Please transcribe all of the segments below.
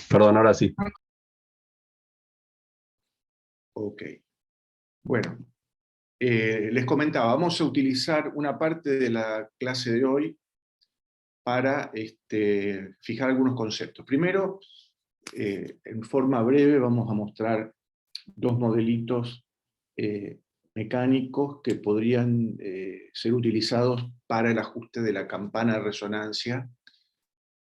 Perdón, ahora sí. Ok. Bueno, les comentaba, vamos a utilizar una parte de la clase de hoy para fijar algunos conceptos. Primero, en forma breve, vamos a mostrar dos modelitos mecánicos que podrían ser utilizados para el ajuste de la campana de resonancia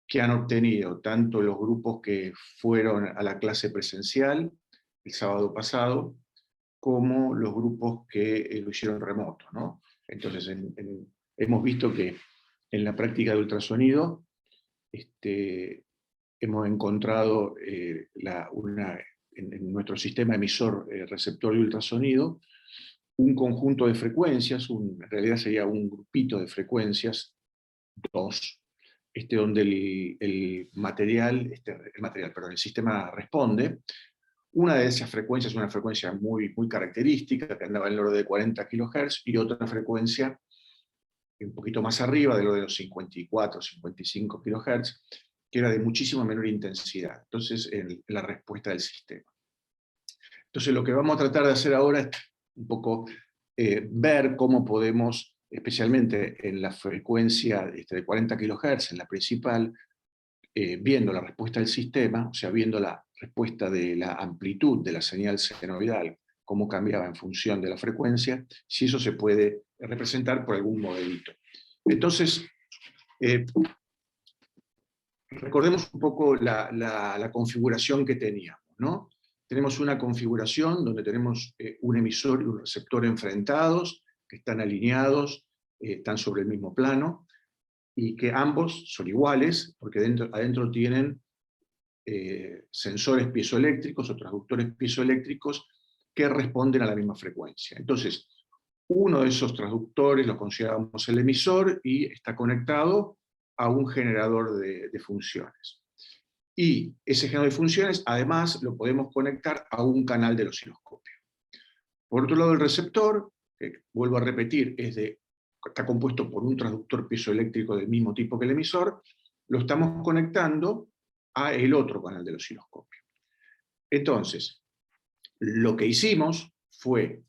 que han obtenido tanto los grupos que fueron a la clase presencial el sábado pasado, como los grupos que lo hicieron remoto, ¿no? Entonces, hemos visto que en la práctica de ultrasonido hemos encontrado en nuestro sistema emisor receptor de ultrasonido un conjunto de frecuencias, en realidad sería un grupito de frecuencias, dos, donde el sistema responde. Una de esas frecuencias es una frecuencia muy, muy característica, que andaba en el orden de 40 kHz, y otra frecuencia un poquito más arriba, del orden de los 54, 55 kHz, que era de muchísima menor intensidad, entonces, en la respuesta del sistema. Entonces, lo que vamos a tratar de hacer ahora es un poco ver cómo podemos, especialmente en la frecuencia de 40 kHz, en la principal, viendo la respuesta del sistema, o sea, viendo la respuesta de la amplitud de la señal senoidal, cómo cambiaba en función de la frecuencia, si eso se puede representar por algún modelito. Entonces, recordemos un poco la configuración que teníamos, ¿no? Tenemos una configuración donde tenemos un emisor y un receptor enfrentados, que están alineados, están sobre el mismo plano, y que ambos son iguales, porque adentro tienen sensores piezoeléctricos o transductores piezoeléctricos que responden a la misma frecuencia. Entonces, uno de esos transductores lo consideramos el emisor y está conectado a un generador de funciones. Y ese generador de funciones, además, lo podemos conectar a un canal del osciloscopio. Por otro lado, el receptor, que vuelvo a repetir, está compuesto por un transductor piezoeléctrico del mismo tipo que el emisor, lo estamos conectando a el otro canal del osciloscopio. Entonces, lo que hicimos fue,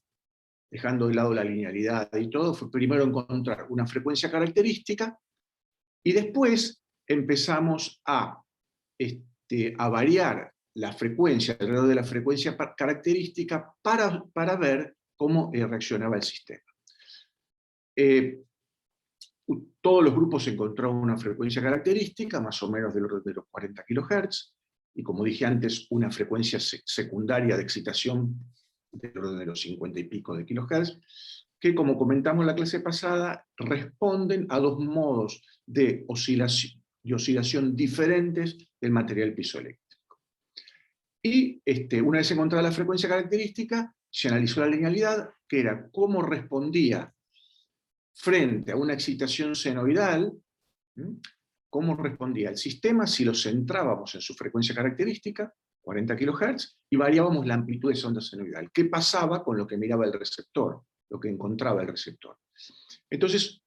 dejando de lado la linealidad y todo, fue primero encontrar una frecuencia característica y después empezamos a variar la frecuencia alrededor de la frecuencia característica para ver cómo reaccionaba el sistema. Todos los grupos encontraron una frecuencia característica, más o menos del orden de los 40 kHz, y como dije antes, una frecuencia secundaria de excitación del orden de los 50 y pico de kHz, que, como comentamos en la clase pasada, responden a dos modos de oscilación diferentes del material piezoeléctrico. Y una vez encontrada la frecuencia característica, se analizó la linealidad, que era cómo respondía frente a una excitación senoidal, cómo respondía el sistema si lo centrábamos en su frecuencia característica, 40 kHz, y variábamos la amplitud de esa onda senoidal. ¿Qué pasaba con lo que miraba el receptor, lo que encontraba el receptor? Entonces,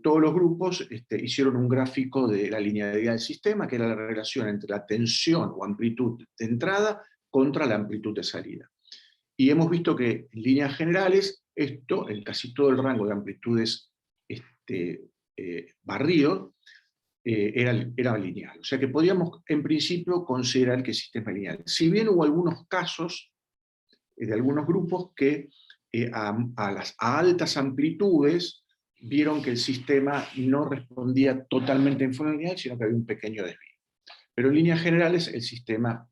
todos los grupos hicieron un gráfico de la linealidad del sistema, que era la relación entre la tensión o amplitud de entrada contra la amplitud de salida. Y hemos visto que, en líneas generales, esto, en casi todo el rango de amplitudes barrido, era lineal. O sea que podríamos, en principio, considerar que el sistema es lineal. Si bien hubo algunos casos de algunos grupos que a altas amplitudes vieron que el sistema no respondía totalmente en forma lineal, sino que había un pequeño desvío. Pero en líneas generales el sistema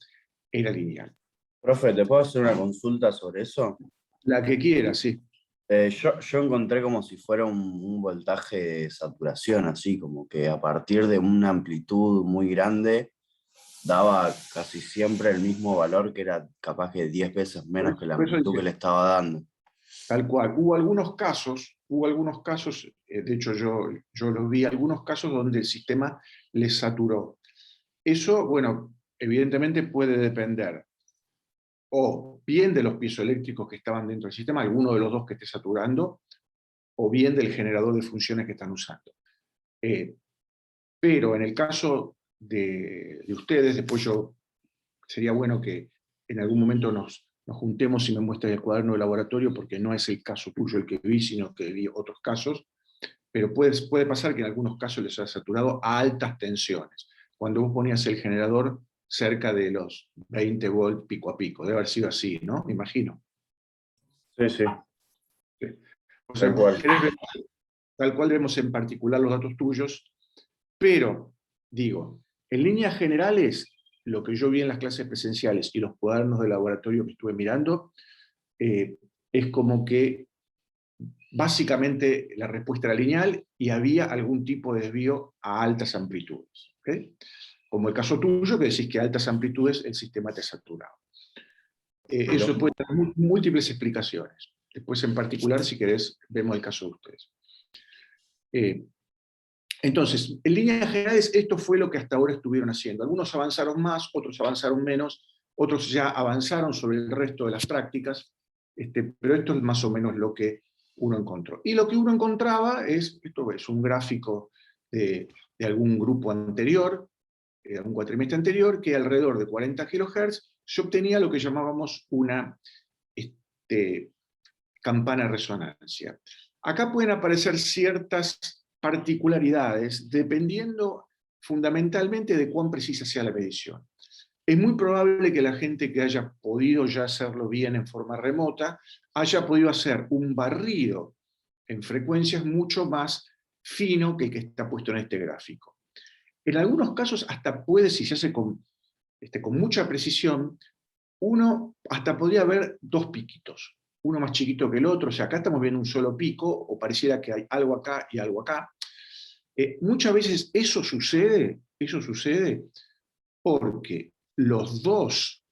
era lineal. Profe, ¿te puedo hacer una consulta sobre eso? La que quiera, sí. Yo encontré como si fuera un voltaje de saturación, así como que a partir de una amplitud muy grande daba casi siempre el mismo valor, que era capaz que 10 veces menos que la amplitud que le estaba dando. Tal cual. Hubo algunos casos, de hecho yo los vi, algunos casos donde el sistema les saturó. Eso, bueno, evidentemente puede depender o bien de los piezoeléctricos que estaban dentro del sistema, alguno de los dos que esté saturando, o bien del generador de funciones que están usando. Pero en el caso de ustedes. Después sería bueno que en algún momento nos juntemos y me muestres el cuaderno de laboratorio, porque no es el caso tuyo el que vi, sino que vi otros casos, pero puede pasar que en algunos casos les haya saturado a altas tensiones, cuando vos ponías el generador cerca de los 20 volts pico a pico. Debe haber sido así, ¿no? Me imagino. Sí, sí, Sí. O sea, tal cual. tal cual vemos en particular los datos tuyos, pero, digo, en líneas generales, lo que yo vi en las clases presenciales y los cuadernos de laboratorio que estuve mirando, es como que básicamente la respuesta era lineal y había algún tipo de desvío a altas amplitudes. ¿Okay? Como el caso tuyo, que decís que a altas amplitudes el sistema te saturado. Eso puede tener múltiples explicaciones. Después, en particular, si querés, vemos el caso de ustedes. Entonces, en líneas generales, esto fue lo que hasta ahora estuvieron haciendo. Algunos avanzaron más, otros avanzaron menos, otros ya avanzaron sobre el resto de las prácticas, pero esto es más o menos lo que uno encontró. Y lo que uno encontraba esto es un gráfico de algún grupo anterior, algún cuatrimestre anterior, que alrededor de 40 kHz se obtenía lo que llamábamos una campana de resonancia. Acá pueden aparecer ciertas particularidades dependiendo fundamentalmente de cuán precisa sea la medición. Es muy probable que la gente que haya podido ya hacerlo bien en forma remota haya podido hacer un barrido en frecuencias mucho más fino que el que está puesto en este gráfico. En algunos casos hasta puede, si se hace con mucha precisión, uno hasta podría ver dos piquitos, uno más chiquito que el otro. O sea, acá estamos viendo un solo pico, o pareciera que hay algo acá y algo acá. Muchas veces eso sucede porque los dos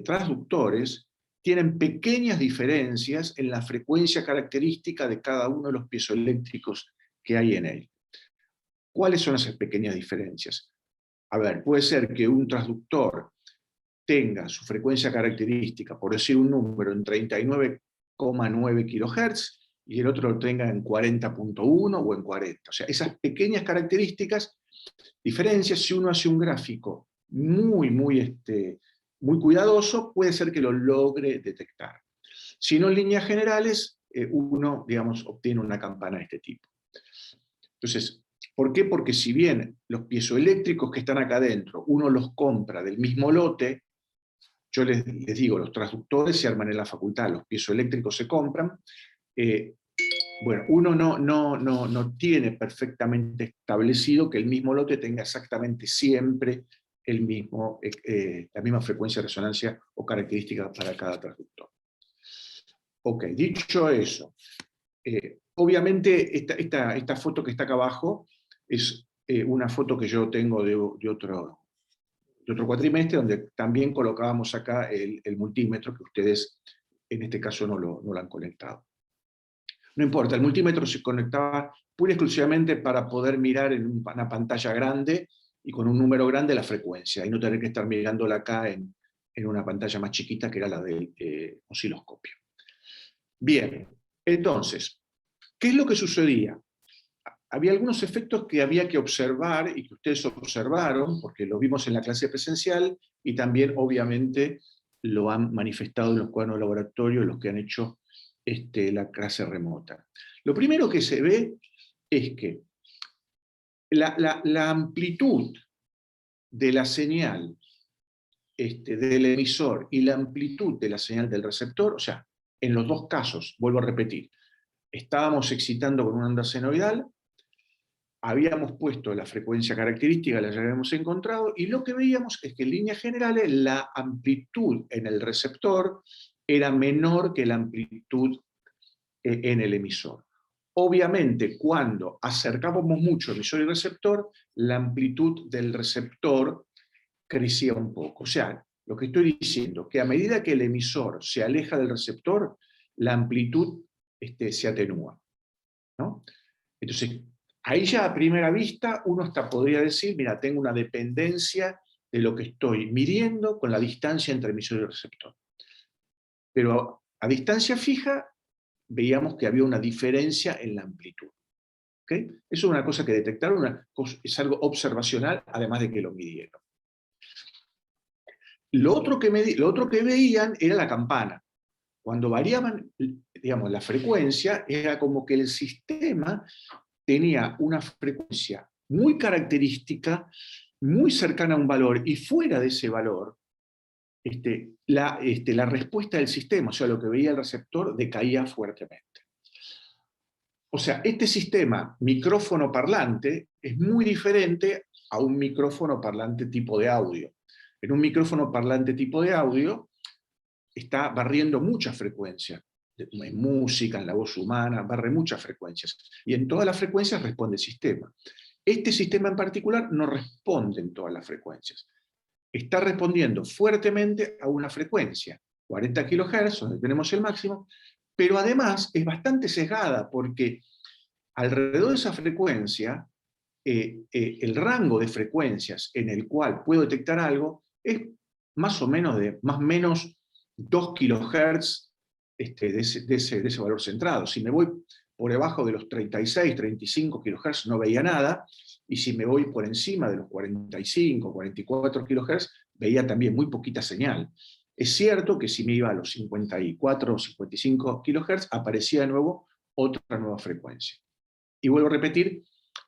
transductores tienen pequeñas diferencias en la frecuencia característica de cada uno de los piezoeléctricos que hay en él. ¿Cuáles son esas pequeñas diferencias? A ver, puede ser que un transductor tenga su frecuencia característica, por decir un número, en 39,9 kHz, y el otro lo tenga en 40,1 o en 40. O sea, esas pequeñas características, diferencias, si uno hace un gráfico muy cuidadoso, puede ser que lo logre detectar. Si no, en líneas generales, uno, digamos, obtiene una campana de este tipo. Entonces, ¿por qué? Porque si bien los piezoeléctricos que están acá adentro, uno los compra del mismo lote, yo les digo, los transductores se arman en la facultad, los piezoeléctricos se compran. Bueno, uno no tiene perfectamente establecido que el mismo lote tenga exactamente siempre la misma frecuencia de resonancia o característica para cada transductor. Ok, dicho eso, obviamente esta foto que está acá abajo es una foto que yo tengo de otro cuatrimestre, donde también colocábamos acá el multímetro, que ustedes en este caso no lo han conectado. No importa, el multímetro se conectaba pura y exclusivamente para poder mirar en una pantalla grande y con un número grande la frecuencia, y no tener que estar mirándola acá en una pantalla más chiquita, que era la del osciloscopio. Bien, entonces, ¿qué es lo que sucedía? Había algunos efectos que había que observar y que ustedes observaron, porque lo vimos en la clase presencial y también, obviamente, lo han manifestado en los cuadernos de laboratorio los que han hecho la clase remota. Lo primero que se ve es que la amplitud de la señal del emisor y la amplitud de la señal del receptor, o sea, en los dos casos, vuelvo a repetir, estábamos excitando con una onda senoidal, habíamos puesto la frecuencia característica, la habíamos encontrado, y lo que veíamos es que en líneas generales la amplitud en el receptor era menor que la amplitud en el emisor. Obviamente, cuando acercábamos mucho emisor y receptor, la amplitud del receptor crecía un poco. O sea, lo que estoy diciendo, que a medida que el emisor se aleja del receptor, la amplitud se atenúa, ¿no? Entonces, ahí ya a primera vista uno hasta podría decir, mira, tengo una dependencia de lo que estoy midiendo con la distancia entre emisor y receptor. Pero a distancia fija veíamos que había una diferencia en la amplitud. ¿Okay? Eso es una cosa que detectaron, es algo observacional, además de que lo midieron. Lo otro que veían era la campana. Cuando variaban, digamos, la frecuencia, era como que el sistema tenía una frecuencia muy característica, muy cercana a un valor, y fuera de ese valor, la respuesta del sistema, o sea, lo que veía el receptor, decaía fuertemente. O sea, este sistema micrófono parlante es muy diferente a un micrófono parlante tipo de audio. En un micrófono parlante tipo de audio está barriendo muchas frecuencias. En música, en la voz humana, barre muchas frecuencias. Y en todas las frecuencias responde el sistema. Este sistema en particular no responde en todas las frecuencias. Está respondiendo fuertemente a una frecuencia, 40 kHz, donde tenemos el máximo, pero además es bastante sesgada, porque alrededor de esa frecuencia, el rango de frecuencias en el cual puedo detectar algo es más o menos de más o menos 2 kHz de ese valor centrado. Si me voy por debajo de los 36, 35 kHz no veía nada, y si me voy por encima de los 45, 44 kHz, veía también muy poquita señal. Es cierto que si me iba a los 54 o 55 kHz, aparecía de nuevo otra nueva frecuencia. Y vuelvo a repetir,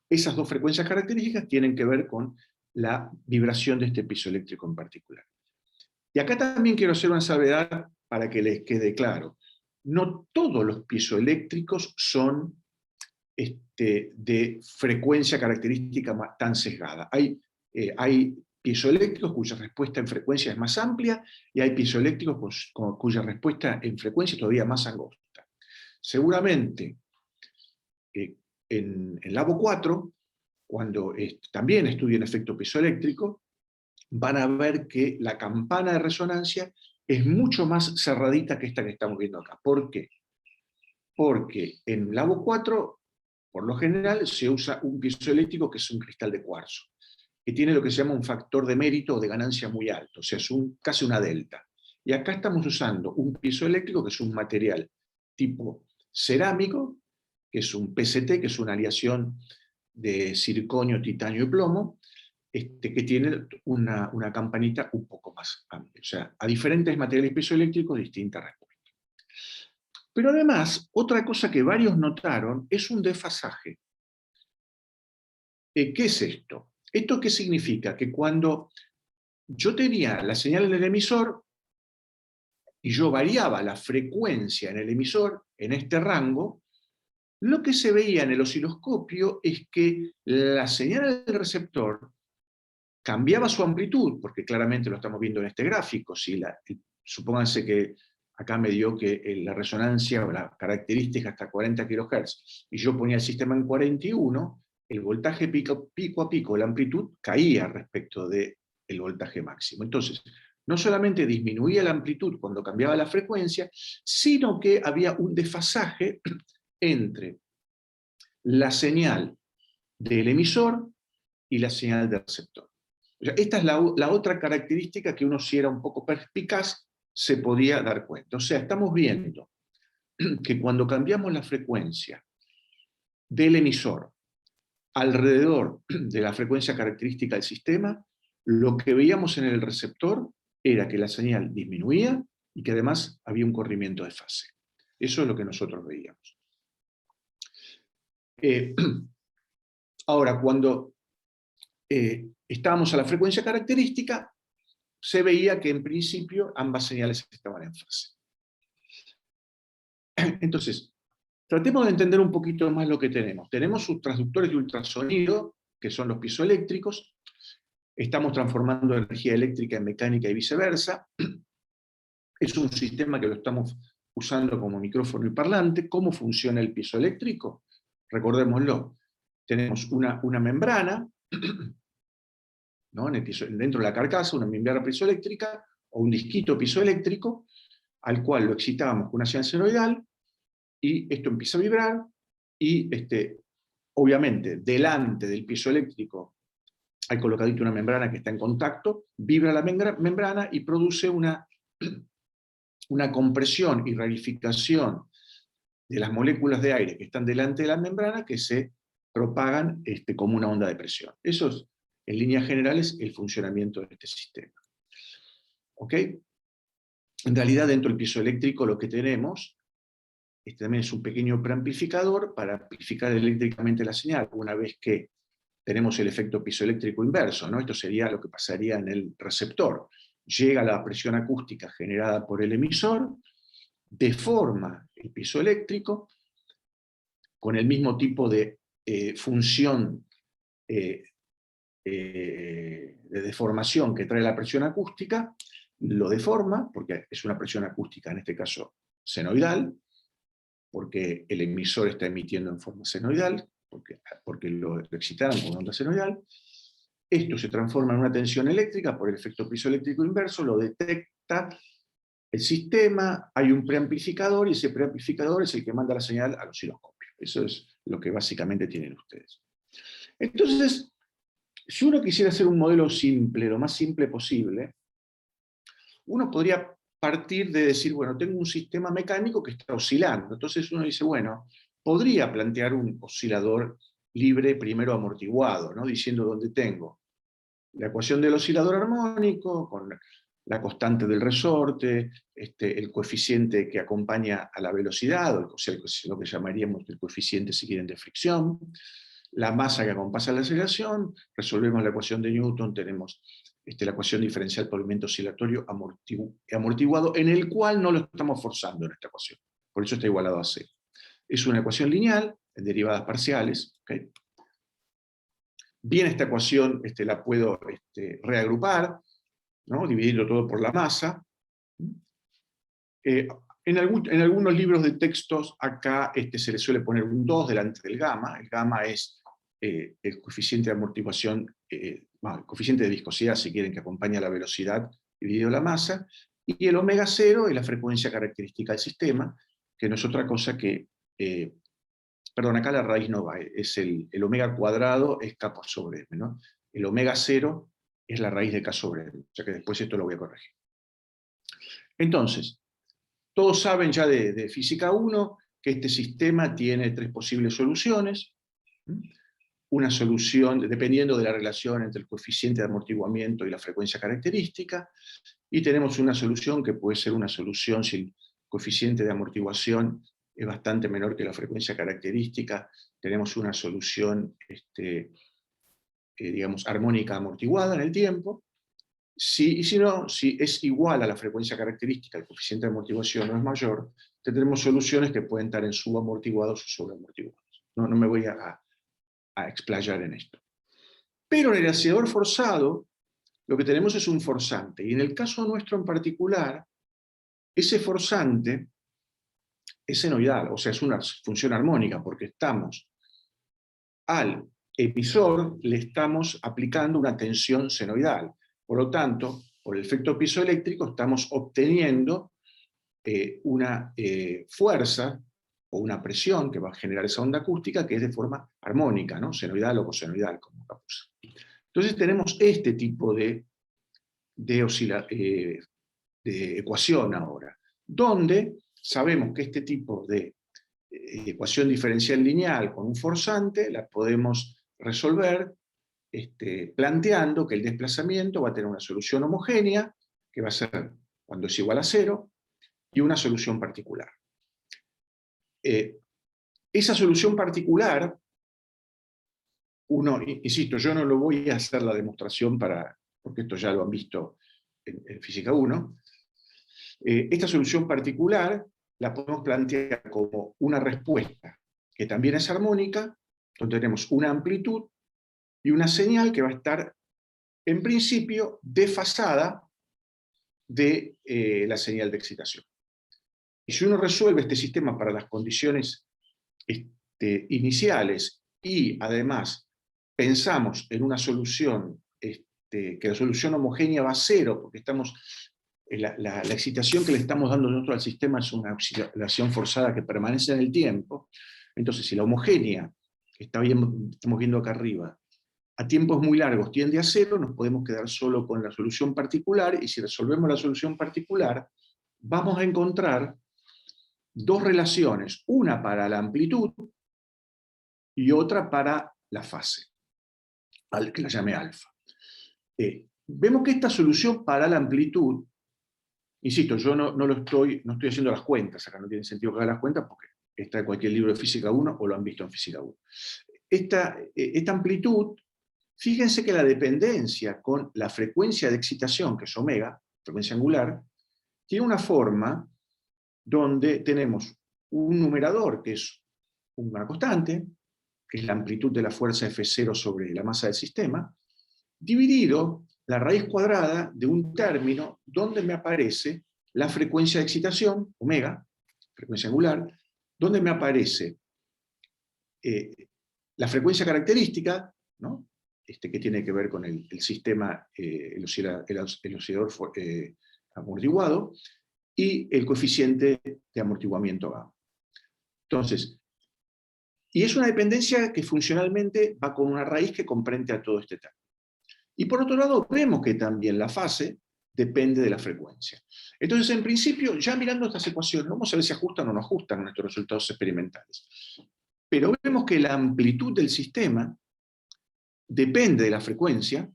esas dos frecuencias características tienen que ver con la vibración de este piezoeléctrico en particular. Y acá también quiero hacer una salvedad para que les quede claro. No todos los piezoeléctricos son de frecuencia característica tan sesgada. Hay piezoeléctricos cuya respuesta en frecuencia es más amplia, y hay piezoeléctricos cuya respuesta en frecuencia es todavía más angosta. Seguramente en Labo 4, cuando también estudien efecto piezoeléctrico, van a ver que la campana de resonancia es mucho más cerradita que esta que estamos viendo acá. ¿Por qué? Porque en Labo 4, por lo general, se usa un piezoeléctrico que es un cristal de cuarzo, que tiene lo que se llama un factor de mérito o de ganancia muy alto, o sea, es casi una delta. Y acá estamos usando un piezoeléctrico que es un material tipo cerámico, que es un PCT, que es una aleación de circonio, titanio y plomo, que tiene una campanita un poco más amplia. O sea, a diferentes materiales piezoeléctricos, distintas respuestas. Pero además, otra cosa que varios notaron es un desfasaje. ¿Qué es esto? ¿Esto qué significa? Que cuando yo tenía la señal en el emisor y yo variaba la frecuencia en el emisor, en este rango, lo que se veía en el osciloscopio es que la señal del receptor cambiaba su amplitud, porque claramente lo estamos viendo en este gráfico. Supónganse que acá me dio que la resonancia o la característica hasta 40 kHz, y yo ponía el sistema en 41, el voltaje pico a pico, la amplitud caía respecto del voltaje máximo. Entonces, no solamente disminuía la amplitud cuando cambiaba la frecuencia, sino que había un desfasaje entre la señal del emisor y la señal del receptor. O sea, esta es la otra característica que uno, si era un poco perspicaz, se podía dar cuenta. O sea, estamos viendo que cuando cambiamos la frecuencia del emisor alrededor de la frecuencia característica del sistema, lo que veíamos en el receptor era que la señal disminuía y que además había un corrimiento de fase. Eso es lo que nosotros veíamos. Ahora, cuando estábamos a la frecuencia característica, se veía que en principio ambas señales estaban en fase. Entonces, tratemos de entender un poquito más lo que tenemos. Tenemos sus transductores de ultrasonido, que son los piezoeléctricos. Estamos transformando energía eléctrica en mecánica y viceversa. Es un sistema que lo estamos usando como micrófono y parlante. ¿Cómo funciona el piezoeléctrico? Recordémoslo. Tenemos una membrana, ¿no? Dentro de la carcasa, una membrana piezoeléctrica o un disquito piezoeléctrico, al cual lo excitamos con una señal senoidal, y esto empieza a vibrar, y obviamente delante del piezoeléctrico hay colocadito una membrana que está en contacto, vibra la membrana y produce una compresión y rarificación de las moléculas de aire que están delante de la membrana, que se propagan como una onda de presión. Eso es, en líneas generales, el funcionamiento de este sistema. ¿Ok? En realidad, dentro del piezoeléctrico lo que tenemos también es un pequeño preamplificador para amplificar eléctricamente la señal, una vez que tenemos el efecto piezoeléctrico inverso, ¿no? Esto sería lo que pasaría en el receptor. Llega la presión acústica generada por el emisor, deforma el piezoeléctrico con el mismo tipo de función de deformación que trae la presión acústica, lo deforma, porque es una presión acústica, en este caso senoidal, porque el emisor está emitiendo en forma senoidal, porque lo excitaron con onda senoidal. Esto se transforma en una tensión eléctrica por el efecto piezoeléctrico inverso, lo detecta el sistema, hay un preamplificador, y ese preamplificador es el que manda la señal al osciloscopio. Eso es lo que básicamente tienen ustedes. Entonces, si uno quisiera hacer un modelo simple, lo más simple posible, uno podría partir de decir, bueno, tengo un sistema mecánico que está oscilando. Entonces uno dice, bueno, podría plantear un oscilador libre primero amortiguado, ¿no? Diciendo dónde tengo la ecuación del oscilador armónico, con la constante del resorte, el coeficiente que acompaña a la velocidad, o sea, lo que llamaríamos el coeficiente, si quieren, de fricción, la masa que acompaña la aceleración, resolvemos la ecuación de Newton, tenemos la ecuación diferencial por movimiento oscilatorio amortiguado, en el cual no lo estamos forzando en esta ecuación. Por eso está igualado a C. Es una ecuación lineal, en derivadas parciales. ¿Okay? Bien, esta ecuación la puedo reagrupar, ¿no? Dividirlo todo por la masa. En algunos libros de textos, acá se le suele poner un 2 delante del gamma. El gamma es el coeficiente de amortiguación, el coeficiente de viscosidad, si quieren, que acompaña la velocidad dividido la masa, y el omega 0 es la frecuencia característica del sistema, que no es otra cosa que, perdón, acá la raíz no va, es el omega cuadrado es K por sobre M, ¿no? El omega 0 es la raíz de K sobre M, o sea que después esto lo voy a corregir. Entonces, todos saben ya de física 1 que este sistema tiene 3 posibles soluciones. Una solución dependiendo de la relación entre el coeficiente de amortiguamiento y la frecuencia característica, y tenemos una solución que puede ser una solución si el coeficiente de amortiguación es bastante menor que la frecuencia característica, tenemos una solución digamos, armónica amortiguada en el tiempo. Y si no, si es igual a la frecuencia característica, el coeficiente de amortiguación no es mayor, tendremos soluciones que pueden estar en subamortiguados o sobreamortiguados. No me voy a explayar en esto. Pero en el acelerador forzado, lo que tenemos es un forzante, y en el caso nuestro en particular, ese forzante es senoidal, o sea, es una función armónica, porque estamos al emisor, le estamos aplicando una tensión senoidal. Por lo tanto, por el efecto piezoeléctrico, estamos obteniendo una fuerza o una presión que va a generar esa onda acústica que es de forma armónica, ¿no? Senoidal o cosenoidal, como acá puse. Entonces tenemos este tipo de ecuación ahora, donde sabemos que este tipo de ecuación diferencial lineal con un forzante la podemos resolver planteando que el desplazamiento va a tener una solución homogénea, que va a ser cuando es igual a 0, y una solución particular. Esa solución particular, insisto, yo no lo voy a hacer la demostración porque esto ya lo han visto en Física 1, esta solución particular la podemos plantear como una respuesta que también es armónica, donde tenemos una amplitud y una señal que va a estar, en principio, desfasada de la señal de excitación. Y si uno resuelve este sistema para las condiciones iniciales y además pensamos en una solución, que la solución homogénea va a 0, porque la excitación que le estamos dando nosotros al sistema es una oscilación forzada que permanece en el tiempo. Entonces, si la homogénea, que estamos viendo acá arriba, a tiempos muy largos tiende a 0, nos podemos quedar solo con la solución particular, y si resolvemos la solución particular, vamos a encontrar dos relaciones, una para la amplitud, y otra para la fase, que la llame alfa. Vemos que esta solución para la amplitud, insisto, yo no estoy haciendo las cuentas, acá no tiene sentido que haga las cuentas porque está en cualquier libro de Física 1 o lo han visto en Física 1. Esta amplitud, fíjense que la dependencia con la frecuencia de excitación, que es omega, frecuencia angular, tiene una forma donde tenemos un numerador, que es una constante, que es la amplitud de la fuerza F0 sobre la masa del sistema, dividido la raíz cuadrada de un término donde me aparece la frecuencia de excitación, omega, frecuencia angular, donde me aparece la frecuencia característica, ¿no? Que tiene que ver con el sistema, el oscilador amortiguado, y el coeficiente de amortiguamiento gamma. Entonces, y es una dependencia que funcionalmente va con una raíz que comprende a todo este término. Y por otro lado, vemos que también la fase depende de la frecuencia. Entonces, en principio, ya mirando estas ecuaciones, vamos a ver si ajustan o no ajustan nuestros resultados experimentales. Pero vemos que la amplitud del sistema depende de la frecuencia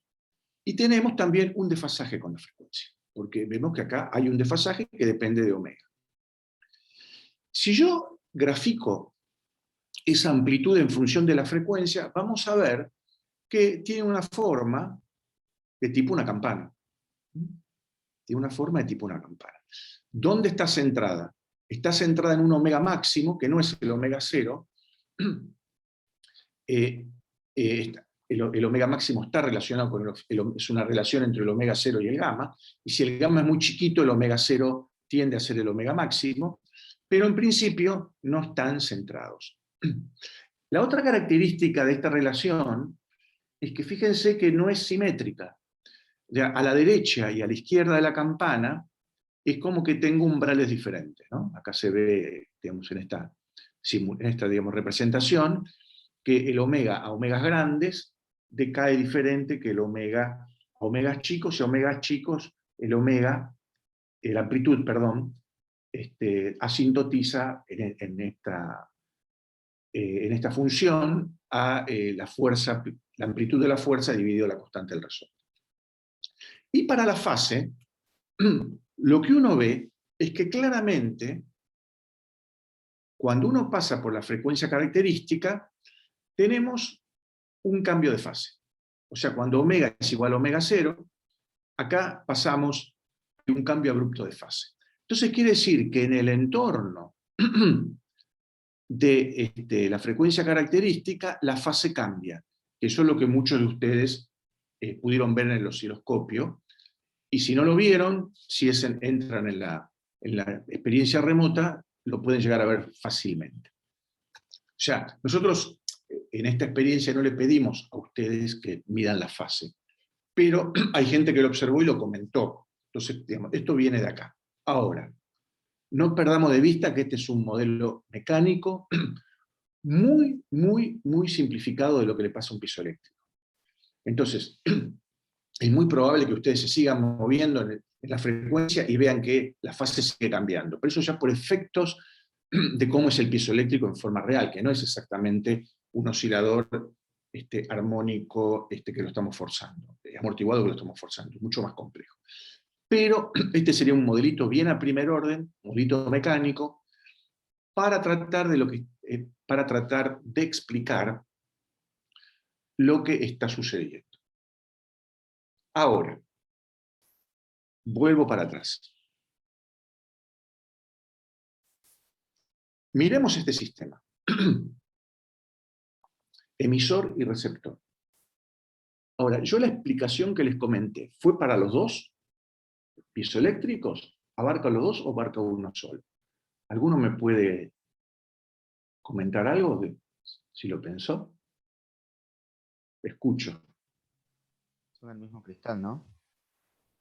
y tenemos también un desfasaje con la frecuencia, porque vemos que acá hay un desfasaje que depende de omega. Si yo grafico esa amplitud en función de la frecuencia, vamos a ver que tiene una forma de tipo una campana. Tiene una forma de tipo una campana. ¿Dónde está centrada? Está centrada en un omega máximo, que no es el omega 0. El omega máximo está relacionado con es una relación entre el omega 0 y el gamma, y si el gamma es muy chiquito, el omega 0 tiende a ser el omega máximo, pero en principio no están centrados. La otra característica de esta relación es que fíjense que no es simétrica. A la derecha y a la izquierda de la campana es como que tengo umbrales diferentes, ¿no? Acá se ve, digamos, en esta digamos, representación, que el omega a omegas grandes decae diferente que el omega a omegas chicos, y a omegas chicos la amplitud, perdón, asintotiza en esta función a la amplitud de la fuerza dividido la constante del resorte. Y para la fase, lo que uno ve es que claramente, cuando uno pasa por la frecuencia característica, tenemos un cambio de fase. O sea, cuando omega es igual a omega 0, acá pasamos de un cambio abrupto de fase. Entonces quiere decir que en el entorno de la frecuencia característica, la fase cambia. Eso es lo que muchos de ustedes pudieron ver en el osciloscopio. Y si no lo vieron, si entran en la experiencia remota, lo pueden llegar a ver fácilmente. O sea, nosotros en esta experiencia no le pedimos a ustedes que midan la fase, pero hay gente que lo observó y lo comentó. Entonces, digamos, esto viene de acá. Ahora, no perdamos de vista que este es un modelo mecánico muy, muy, muy simplificado de lo que le pasa a un piso eléctrico. Entonces, es muy probable que ustedes se sigan moviendo en la frecuencia y vean que la fase sigue cambiando. Pero eso ya por efectos de cómo es el piezoeléctrico en forma real, que no es exactamente un oscilador armónico que lo estamos forzando, amortiguado que lo estamos forzando, es mucho más complejo. Pero este sería un modelito bien a primer orden, modelito mecánico, para tratar de explicar lo que está sucediendo. Ahora, vuelvo para atrás. Miremos este sistema. Emisor y receptor. Ahora, yo la explicación que les comenté, ¿fue para los dos piezoeléctricos? ¿Abarca los dos o abarca uno solo? ¿Alguno me puede comentar algo si lo pensó? Escucho. Son del mismo cristal, ¿no?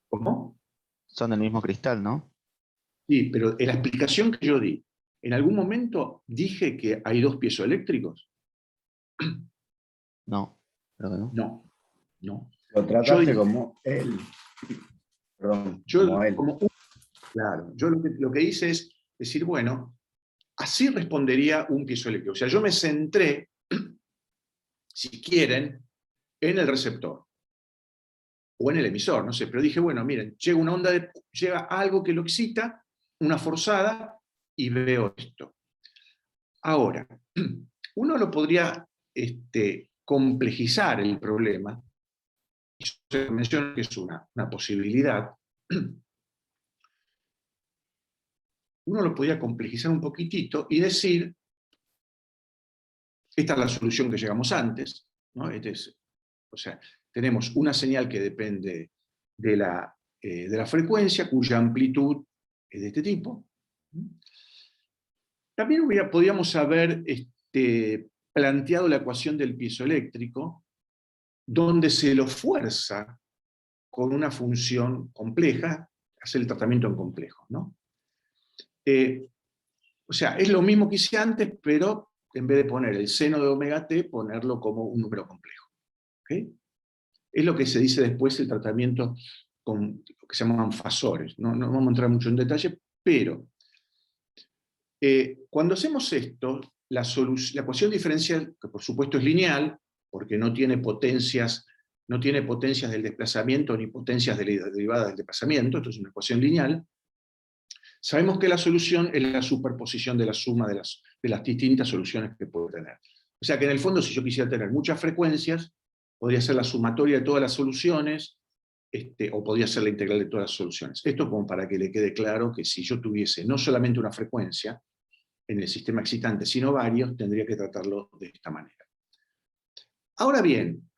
¿Cómo? Son del mismo cristal, ¿no? Sí, pero en la explicación que yo di, ¿en algún momento dije que hay dos piezoeléctricos? No, creo que no. No, no. Lo trataste como él. Perdón, como él. Claro, yo lo que hice es decir, bueno, así respondería un piezoeléctrico. O sea, yo me centré si quieren, en el receptor o en el emisor, no sé, pero dije, bueno, miren, llega algo que lo excita, una forzada, y veo esto. Ahora, uno lo podría complejizar el problema, y se menciona que es una posibilidad. Uno lo podría complejizar un poquitito y decir, esta es la solución que llegamos antes, ¿no? O sea, tenemos una señal que depende de la frecuencia, cuya amplitud es de este tipo. También podríamos haber planteado la ecuación del piezoeléctrico, donde se lo fuerza con una función compleja, hacer el tratamiento en complejo, ¿no? O sea, es lo mismo que hice antes, pero en vez de poner el seno de omega t, ponerlo como un número complejo. ¿Okay? Es lo que se dice después el tratamiento con lo que se llaman fasores. No vamos a entrar mucho en detalle, pero cuando hacemos esto, la ecuación diferencial, que por supuesto es lineal, porque no tiene potencias del desplazamiento ni potencias derivadas del desplazamiento, esto es una ecuación lineal. Sabemos que la solución es la superposición de la suma de las distintas soluciones que puedo tener. O sea que en el fondo, si yo quisiera tener muchas frecuencias, podría ser la sumatoria de todas las soluciones, o podría ser la integral de todas las soluciones. Esto como para que le quede claro que si yo tuviese no solamente una frecuencia en el sistema excitante, sino varios, tendría que tratarlo de esta manera. Ahora bien,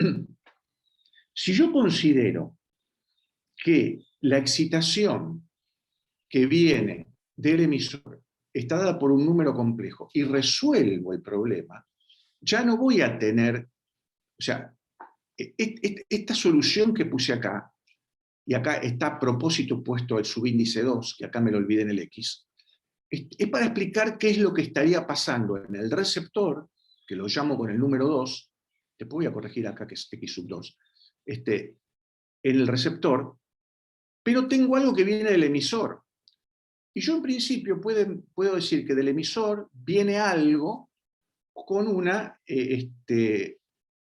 si yo considero que la excitación que viene del emisor está dada por un número complejo y resuelvo el problema, ya no voy a tener, o sea, esta solución que puse acá, y acá está a propósito puesto el subíndice 2, que acá me lo olvidé en el X, es para explicar qué es lo que estaría pasando en el receptor, que lo llamo con el número 2, después voy a corregir acá que es X sub 2, en el receptor, pero tengo algo que viene del emisor. Y yo en principio puedo decir que del emisor viene algo con una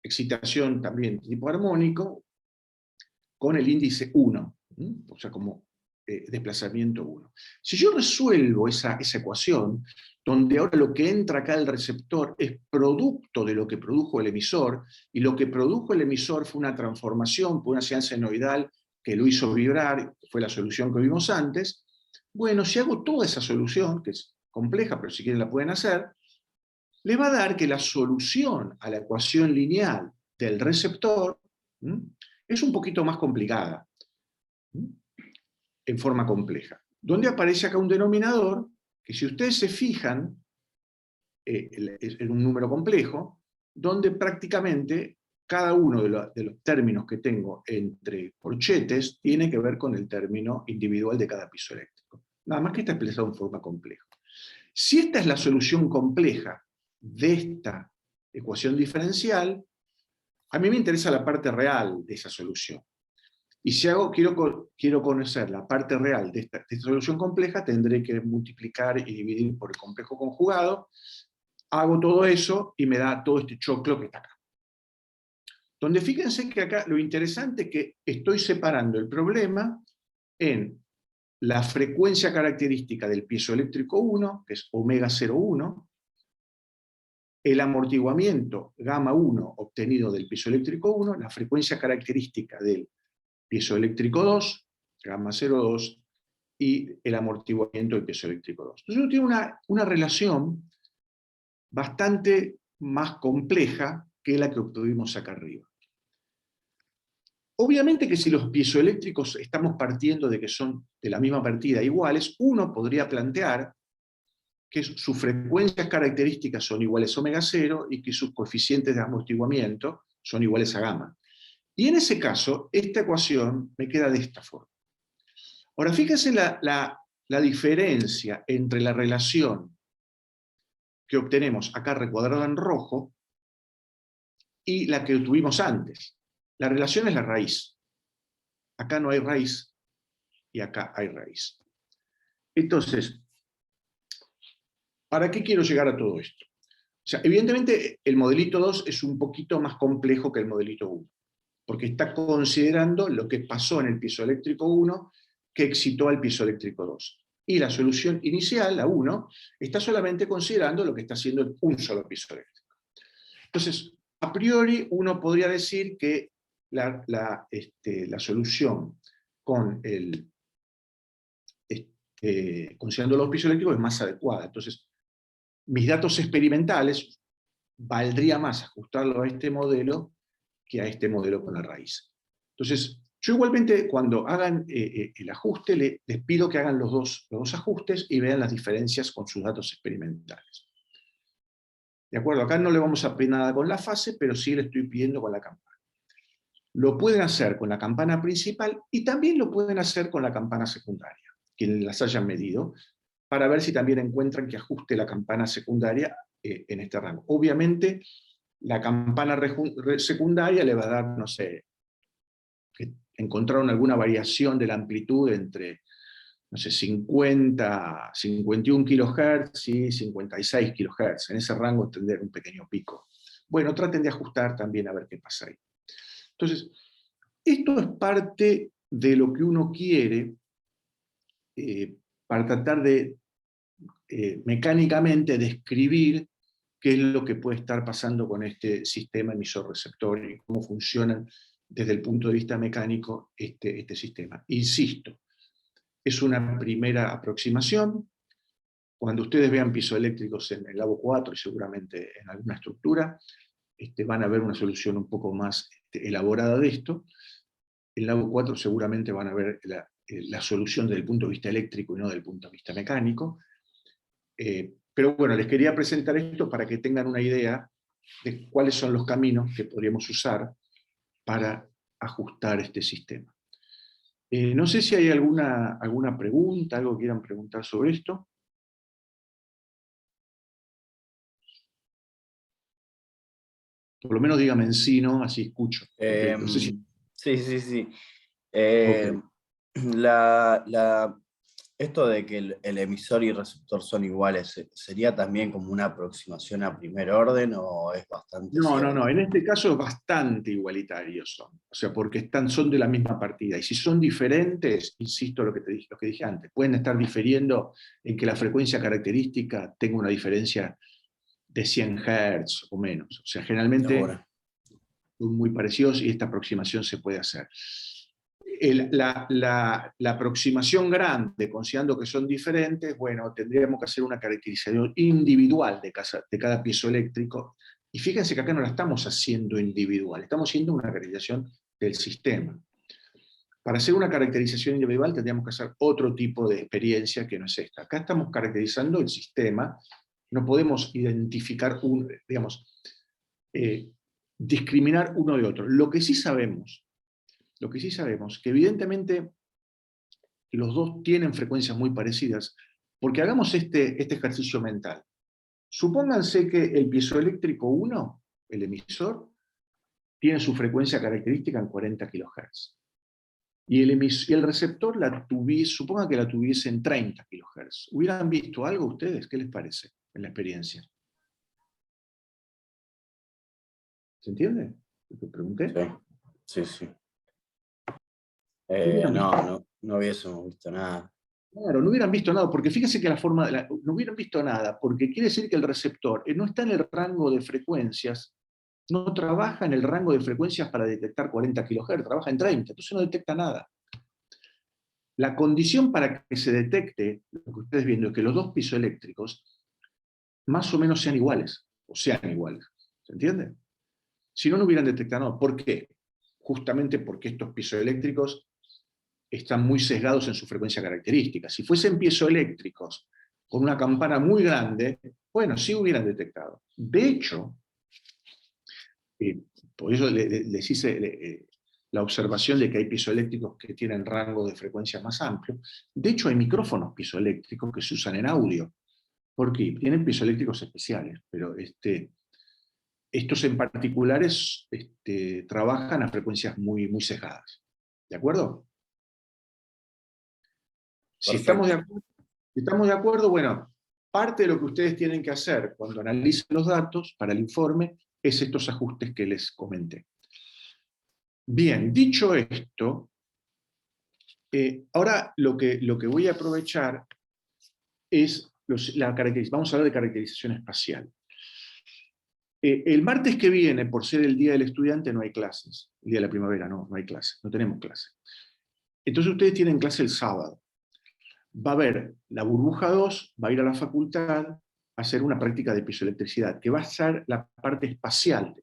excitación también tipo armónico, con el índice 1, o sea, como desplazamiento 1. Si yo resuelvo esa ecuación, donde ahora lo que entra acá del receptor es producto de lo que produjo el emisor, y lo que produjo el emisor fue una transformación por una señal senoidal que lo hizo vibrar, que fue la solución que vimos antes. Bueno, si hago toda esa solución, que es compleja, pero si quieren la pueden hacer, le va a dar que la solución a la ecuación lineal del receptor es un poquito más complicada, en forma compleja. Donde aparece acá un denominador, que si ustedes se fijan, es un número complejo, donde prácticamente cada uno de los términos que tengo entre corchetes tiene que ver con el término individual de cada piso eléctrico. Nada más que está expresado en forma compleja. Si esta es la solución compleja de esta ecuación diferencial, a mí me interesa la parte real de esa solución. Y si quiero conocer la parte real de esta solución compleja, tendré que multiplicar y dividir por el complejo conjugado. Hago todo eso y me da todo este choclo que está acá. Donde fíjense que acá lo interesante es que estoy separando el problema en la frecuencia característica del piezoeléctrico 1, que es omega 0,1, el amortiguamiento gamma 1 obtenido del piezoeléctrico 1, la frecuencia característica del piezoeléctrico 2, gamma 0,2, y el amortiguamiento del piezoeléctrico 2. Entonces uno tiene una relación bastante más compleja que la que obtuvimos acá arriba. Obviamente que si los piezoeléctricos estamos partiendo de que son de la misma partida iguales, uno podría plantear que sus frecuencias características son iguales a omega 0 y que sus coeficientes de amortiguamiento son iguales a gamma. Y en ese caso, esta ecuación me queda de esta forma. Ahora, fíjense la diferencia entre la relación que obtenemos acá recuadrada en rojo y la que tuvimos antes. La relación es la raíz. Acá no hay raíz y acá hay raíz. Entonces, ¿para qué quiero llegar a todo esto? sea, evidentemente el modelito 2 es un poquito más complejo que el modelito 1, porque está considerando lo que pasó en el piezoeléctrico 1 que excitó al piezoeléctrico 2. Y la solución inicial, la 1, está solamente considerando lo que está haciendo un solo piezoeléctrico. Entonces, a priori uno podría decir que la solución con considerando los piezoeléctricos es más adecuada. Entonces, mis datos experimentales valdría más ajustarlo a este modelo que a este modelo con la raíz. Entonces, yo igualmente cuando hagan el ajuste, les pido que hagan los dos ajustes y vean las diferencias con sus datos experimentales. ¿De acuerdo? Acá no le vamos a pedir nada con la fase, pero sí le estoy pidiendo con la campana. Lo pueden hacer con la campana principal y también lo pueden hacer con la campana secundaria, quienes las hayan medido, para ver si también encuentran que ajuste la campana secundaria en este rango. Obviamente, la campana secundaria le va a dar, no sé, que encontraron alguna variación de la amplitud entre, no sé, 50, 51 kHz y 56 kHz. En ese rango tendrán un pequeño pico. Bueno, traten de ajustar también a ver qué pasa ahí. Entonces, esto es parte de lo que uno quiere para tratar de mecánicamente describir qué es lo que puede estar pasando con este sistema emisor-receptor y cómo funcionan desde el punto de vista mecánico este sistema. Insisto, es una primera aproximación. Cuando ustedes vean piezoeléctricos en el Labo 4 y seguramente en alguna estructura, van a ver una solución un poco más elaborada de esto. En el Labo 4 seguramente van a ver la solución desde el punto de vista eléctrico y no desde el punto de vista mecánico. Pero bueno, les quería presentar esto para que tengan una idea de cuáles son los caminos que podríamos usar para ajustar este sistema. No sé si hay alguna pregunta, algo que quieran preguntar sobre esto. Por lo menos dígame en sí, ¿no? Así escucho. Porque no sé si... Sí. Okay. Esto de que el emisor y receptor son iguales, ¿sería también como una aproximación a primer orden o es bastante No, en este caso es bastante igualitario son. O sea, porque son de la misma partida. Y si son diferentes, insisto lo que dije antes, pueden estar difiriendo en que la frecuencia característica tenga una diferencia de 100 Hz o menos. O sea, generalmente son muy parecidos y esta aproximación se puede hacer. La aproximación grande, considerando que son diferentes, bueno, tendríamos que hacer una caracterización individual de cada piezoeléctrico. Y fíjense que acá no la estamos haciendo individual, estamos haciendo una caracterización del sistema. Para hacer una caracterización individual tendríamos que hacer otro tipo de experiencia que no es esta. Acá estamos caracterizando el sistema, no podemos identificar, discriminar uno de otro. Lo que sí sabemos que evidentemente los dos tienen frecuencias muy parecidas, porque hagamos este ejercicio mental. Supónganse que el piezoeléctrico 1, el emisor, tiene su frecuencia característica en 40 kHz. Y el receptor supongan que la tuviese en 30 kHz. ¿Hubieran visto algo ustedes? ¿Qué les parece en la experiencia? ¿Se entiende lo que pregunté? Sí. No hubiésemos visto nada. Claro, no hubieran visto nada, porque fíjense que no hubieran visto nada, porque quiere decir que el receptor no está en el rango de frecuencias, no trabaja en el rango de frecuencias para detectar 40 kHz, trabaja en 30, entonces no detecta nada. La condición para que se detecte, lo que ustedes viendo, es que los dos piezoeléctricos más o menos sean iguales, ¿se entiende? Si no, no hubieran detectado nada. ¿Por qué? Justamente porque estos piezoeléctricos están muy sesgados en su frecuencia característica. Si fuesen piezoeléctricos con una campana muy grande, bueno, sí hubieran detectado. De hecho, por eso les hice la observación de que hay piezoeléctricos que tienen rango de frecuencia más amplio. De hecho, hay micrófonos piezoeléctricos que se usan en audio. ¿Por qué? Tienen piezoeléctricos especiales, pero estos en particulares trabajan a frecuencias muy, muy sesgadas. ¿De acuerdo? Si estamos de acuerdo, bueno, parte de lo que ustedes tienen que hacer cuando analicen los datos para el informe es estos ajustes que les comenté. Bien, dicho esto, ahora lo que voy a aprovechar es vamos a hablar de caracterización espacial. El martes que viene, por ser el Día del Estudiante, no hay clases. El Día de la Primavera no hay clases, no tenemos clases. Entonces ustedes tienen clase el sábado. Va a haber la burbuja 2, va a ir a la facultad a hacer una práctica de piezoelectricidad, que va a ser la parte espacial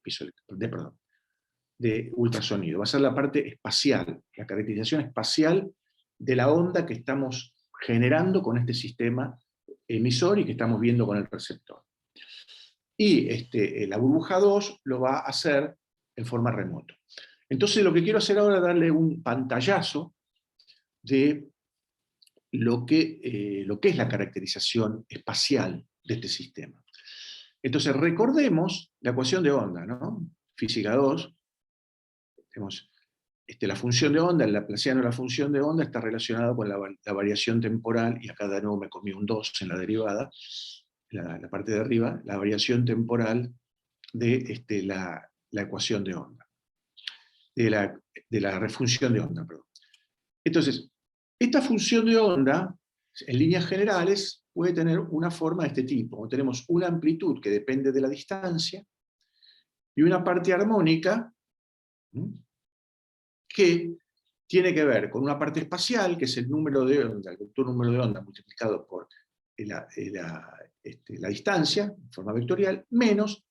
de ultrasonido, va a ser la parte espacial, la caracterización espacial de la onda que estamos generando con este sistema emisor y que estamos viendo con el receptor. Y la burbuja 2 lo va a hacer en forma remota. Entonces lo que quiero hacer ahora es darle un pantallazo de lo que es la caracterización espacial de este sistema. Entonces recordemos la ecuación de onda, ¿no? Física 2, tenemos la función de onda, el laplaciano de la función de onda está relacionado con la variación temporal, y acá de nuevo me comí un 2 en la derivada, la parte de arriba, la variación temporal de la ecuación de onda, de la refunción de onda, perdón. Entonces, esta función de onda, en líneas generales, puede tener una forma de este tipo. Tenemos una amplitud que depende de la distancia, y una parte armónica que tiene que ver con una parte espacial, que es el número de onda, el vector número de onda multiplicado por la distancia, en forma vectorial, menos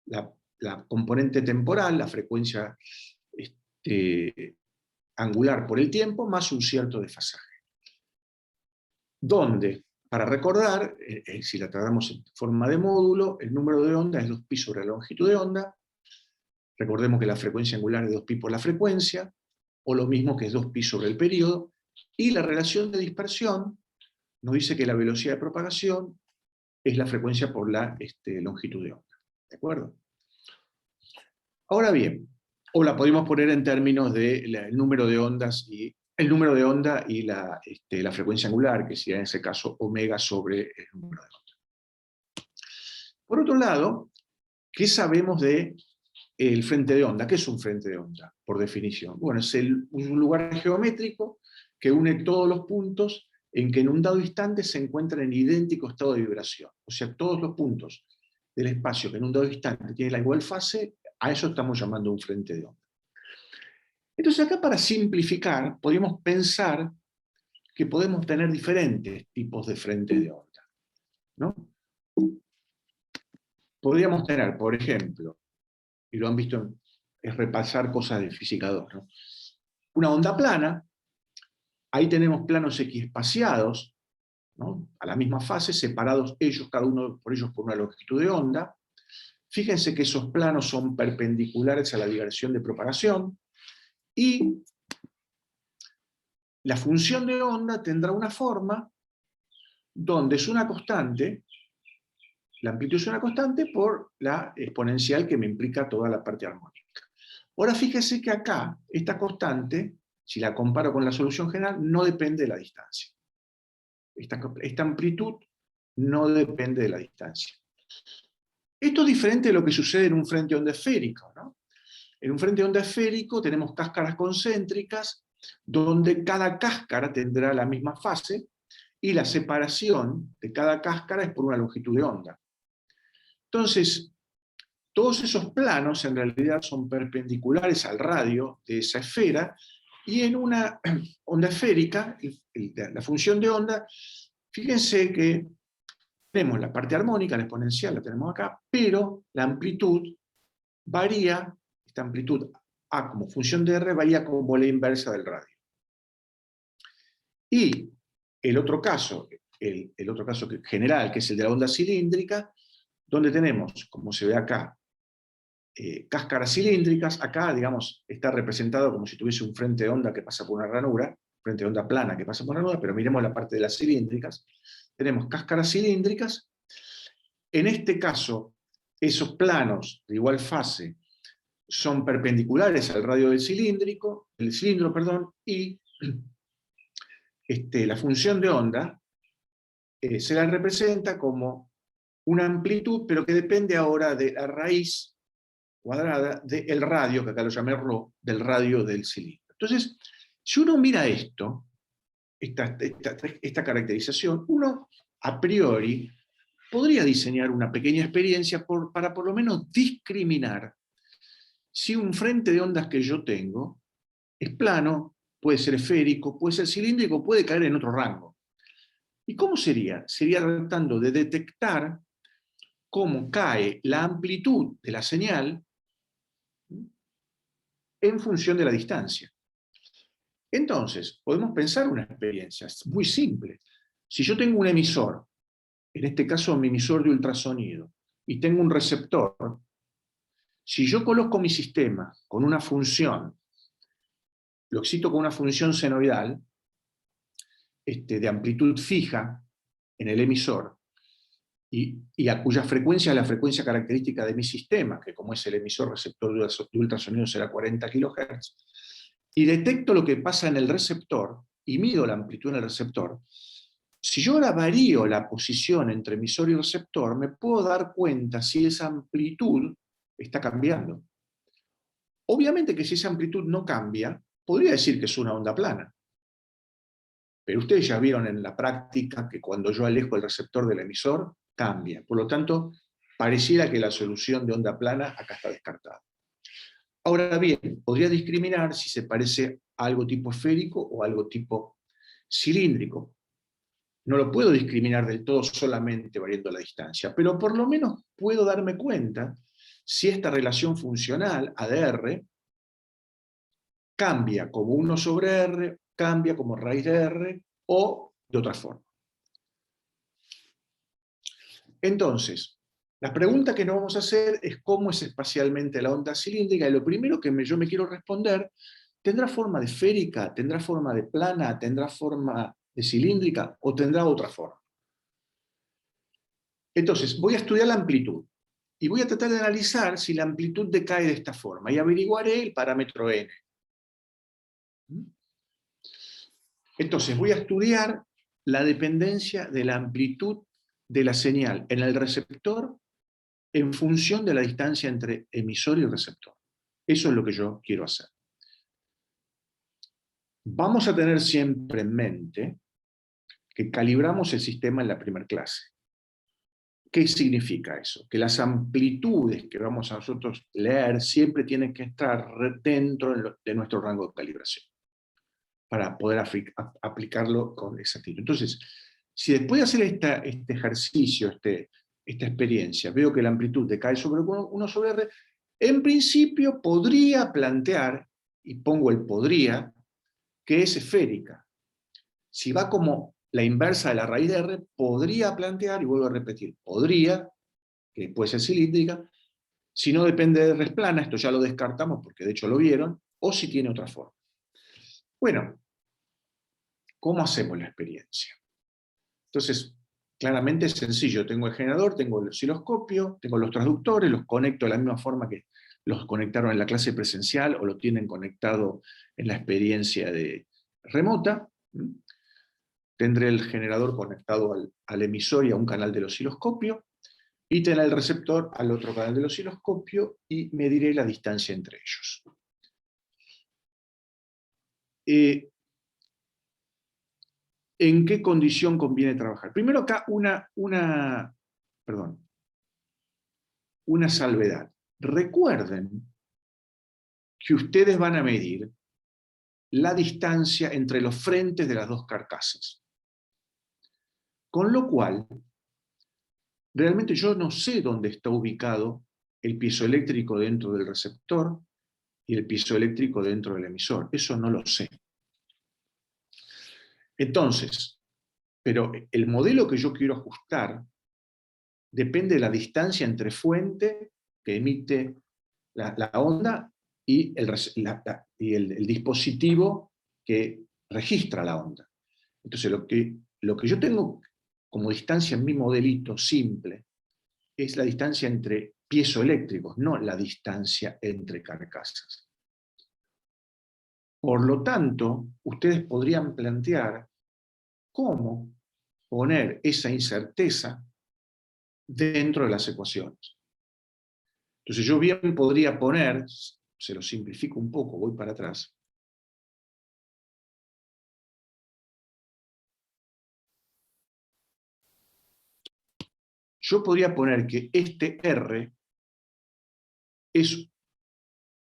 la componente temporal, la frecuencia angular por el tiempo, más un cierto desfasaje. Donde, para recordar, si la tratamos en forma de módulo, el número de onda es 2π sobre la longitud de onda. Recordemos que la frecuencia angular es 2π por la frecuencia, o lo mismo que es 2π sobre el periodo, y la relación de dispersión nos dice que la velocidad de propagación es la frecuencia por la longitud de onda. ¿De acuerdo? Ahora bien, o la podemos poner en términos del número de ondas y el número de onda y la frecuencia angular, que sería en ese caso omega sobre el número de onda. Por otro lado, ¿qué sabemos del frente de onda? ¿Qué es un frente de onda, por definición? Bueno, es un lugar geométrico que une todos los puntos en que en un dado instante se encuentran en idéntico estado de vibración. O sea, todos los puntos del espacio que en un dado instante tienen la igual fase, a eso estamos llamando un frente de onda. Entonces acá, para simplificar, podríamos pensar que podemos tener diferentes tipos de frente de onda, ¿no? Podríamos tener, por ejemplo, y lo han visto, es repasar cosas de física 2, ¿no? Una onda plana, ahí tenemos planos equiespaciados, ¿no? A la misma fase, separados ellos, cada uno por ellos por una longitud de onda. Fíjense que esos planos son perpendiculares a la dirección de propagación, y la función de onda tendrá una forma donde es una constante, la amplitud es una constante por la exponencial que me implica toda la parte armónica. Ahora fíjese que acá, esta constante, si la comparo con la solución general, no depende de la distancia. Esta amplitud no depende de la distancia. Esto es diferente de lo que sucede en un frente de onda esférico, ¿no? En un frente de onda esférico tenemos cáscaras concéntricas, donde cada cáscara tendrá la misma fase, y la separación de cada cáscara es por una longitud de onda. Entonces, todos esos planos en realidad son perpendiculares al radio de esa esfera, y en una onda esférica, la función de onda, fíjense que tenemos la parte armónica, la exponencial la tenemos acá, pero la amplitud varía, esta amplitud A como función de R varía como la inversa del radio. Y el otro caso general, que es el de la onda cilíndrica, donde tenemos, como se ve acá, cáscaras cilíndricas. Acá, digamos, está representado como si tuviese un frente de onda que pasa por una ranura, frente de onda plana que pasa por una ranura, pero miremos la parte de las cilíndricas. Tenemos cáscaras cilíndricas. En este caso, esos planos de igual fase son perpendiculares al radio del cilindro, y la función de onda se la representa como una amplitud, pero que depende ahora de la raíz cuadrada del radio, que acá lo llamé ρ, del radio del cilindro. Entonces, si uno mira esto, esta caracterización, uno a priori podría diseñar una pequeña experiencia para por lo menos discriminar si un frente de ondas que yo tengo es plano, puede ser esférico, puede ser cilíndrico, puede caer en otro rango. ¿Y cómo sería? Sería tratando de detectar cómo cae la amplitud de la señal en función de la distancia. Entonces, podemos pensar una experiencia muy simple. Si yo tengo un emisor, en este caso mi emisor de ultrasonido, y tengo un receptor, si yo coloco mi sistema con una función, lo excito con una función senoidal, de amplitud fija en el emisor, y a cuya frecuencia es la frecuencia característica de mi sistema, que como es el emisor receptor de ultrasonido será 40 kHz, y detecto lo que pasa en el receptor, y mido la amplitud en el receptor, si yo ahora varío la posición entre emisor y receptor, me puedo dar cuenta si esa amplitud está cambiando. Obviamente que si esa amplitud no cambia, podría decir que es una onda plana. Pero ustedes ya vieron en la práctica que cuando yo alejo el receptor del emisor, cambia. Por lo tanto, pareciera que la solución de onda plana acá está descartada. Ahora bien, podría discriminar si se parece a algo tipo esférico o algo tipo cilíndrico. No lo puedo discriminar del todo solamente variando la distancia, pero por lo menos puedo darme cuenta si esta relación funcional, ADR, cambia como 1 sobre R, cambia como raíz de R, o de otra forma. Entonces, la pregunta que nos vamos a hacer es cómo es espacialmente la onda cilíndrica, y lo primero que yo me quiero responder, ¿tendrá forma de esférica? ¿Tendrá forma de plana? ¿Tendrá forma de cilíndrica? ¿O tendrá otra forma? Entonces, voy a estudiar la amplitud, y voy a tratar de analizar si la amplitud decae de esta forma, y averiguaré el parámetro n. Entonces, voy a estudiar la dependencia de la amplitud de la señal en el receptor en función de la distancia entre emisor y receptor. Eso es lo que yo quiero hacer. Vamos a tener siempre en mente que calibramos el sistema en la primera clase. ¿Qué significa eso? Que las amplitudes que vamos a nosotros leer siempre tienen que estar dentro de nuestro rango de calibración para poder aplicarlo con exactitud. Entonces, si después de hacer este ejercicio, esta experiencia, veo que la amplitud decae sobre 1 sobre R, en principio podría plantear, y pongo el podría, que es esférica. Si va como la inversa de la raíz de R, podría plantear, y vuelvo a repetir, podría, que puede ser cilíndrica, si no depende de R es plana, esto ya lo descartamos porque de hecho lo vieron, o si tiene otra forma. Bueno, ¿cómo hacemos la experiencia? Entonces, claramente es sencillo, tengo el generador, tengo el osciloscopio, tengo los transductores, los conecto de la misma forma que los conectaron en la clase presencial o lo tienen conectado en la experiencia remota. Tendré el generador conectado al emisor y a un canal del osciloscopio, y tendré el receptor al otro canal del osciloscopio, y mediré la distancia entre ellos. ¿En qué condición conviene trabajar? Primero acá una salvedad. Recuerden que ustedes van a medir la distancia entre los frentes de las dos carcasas. Con lo cual, realmente yo no sé dónde está ubicado el piezoeléctrico dentro del receptor y el piezoeléctrico dentro del emisor. Eso no lo sé. Entonces, pero el modelo que yo quiero ajustar depende de la distancia entre fuente que emite la onda y el dispositivo que registra la onda. Entonces, lo que yo tengo como distancia en mi modelito simple es la distancia entre piezoeléctricos, no la distancia entre carcasas. Por lo tanto, ustedes podrían plantear cómo poner esa incerteza dentro de las ecuaciones. Entonces yo bien podría poner, se lo simplifico un poco, voy para atrás. Yo podría poner que este R es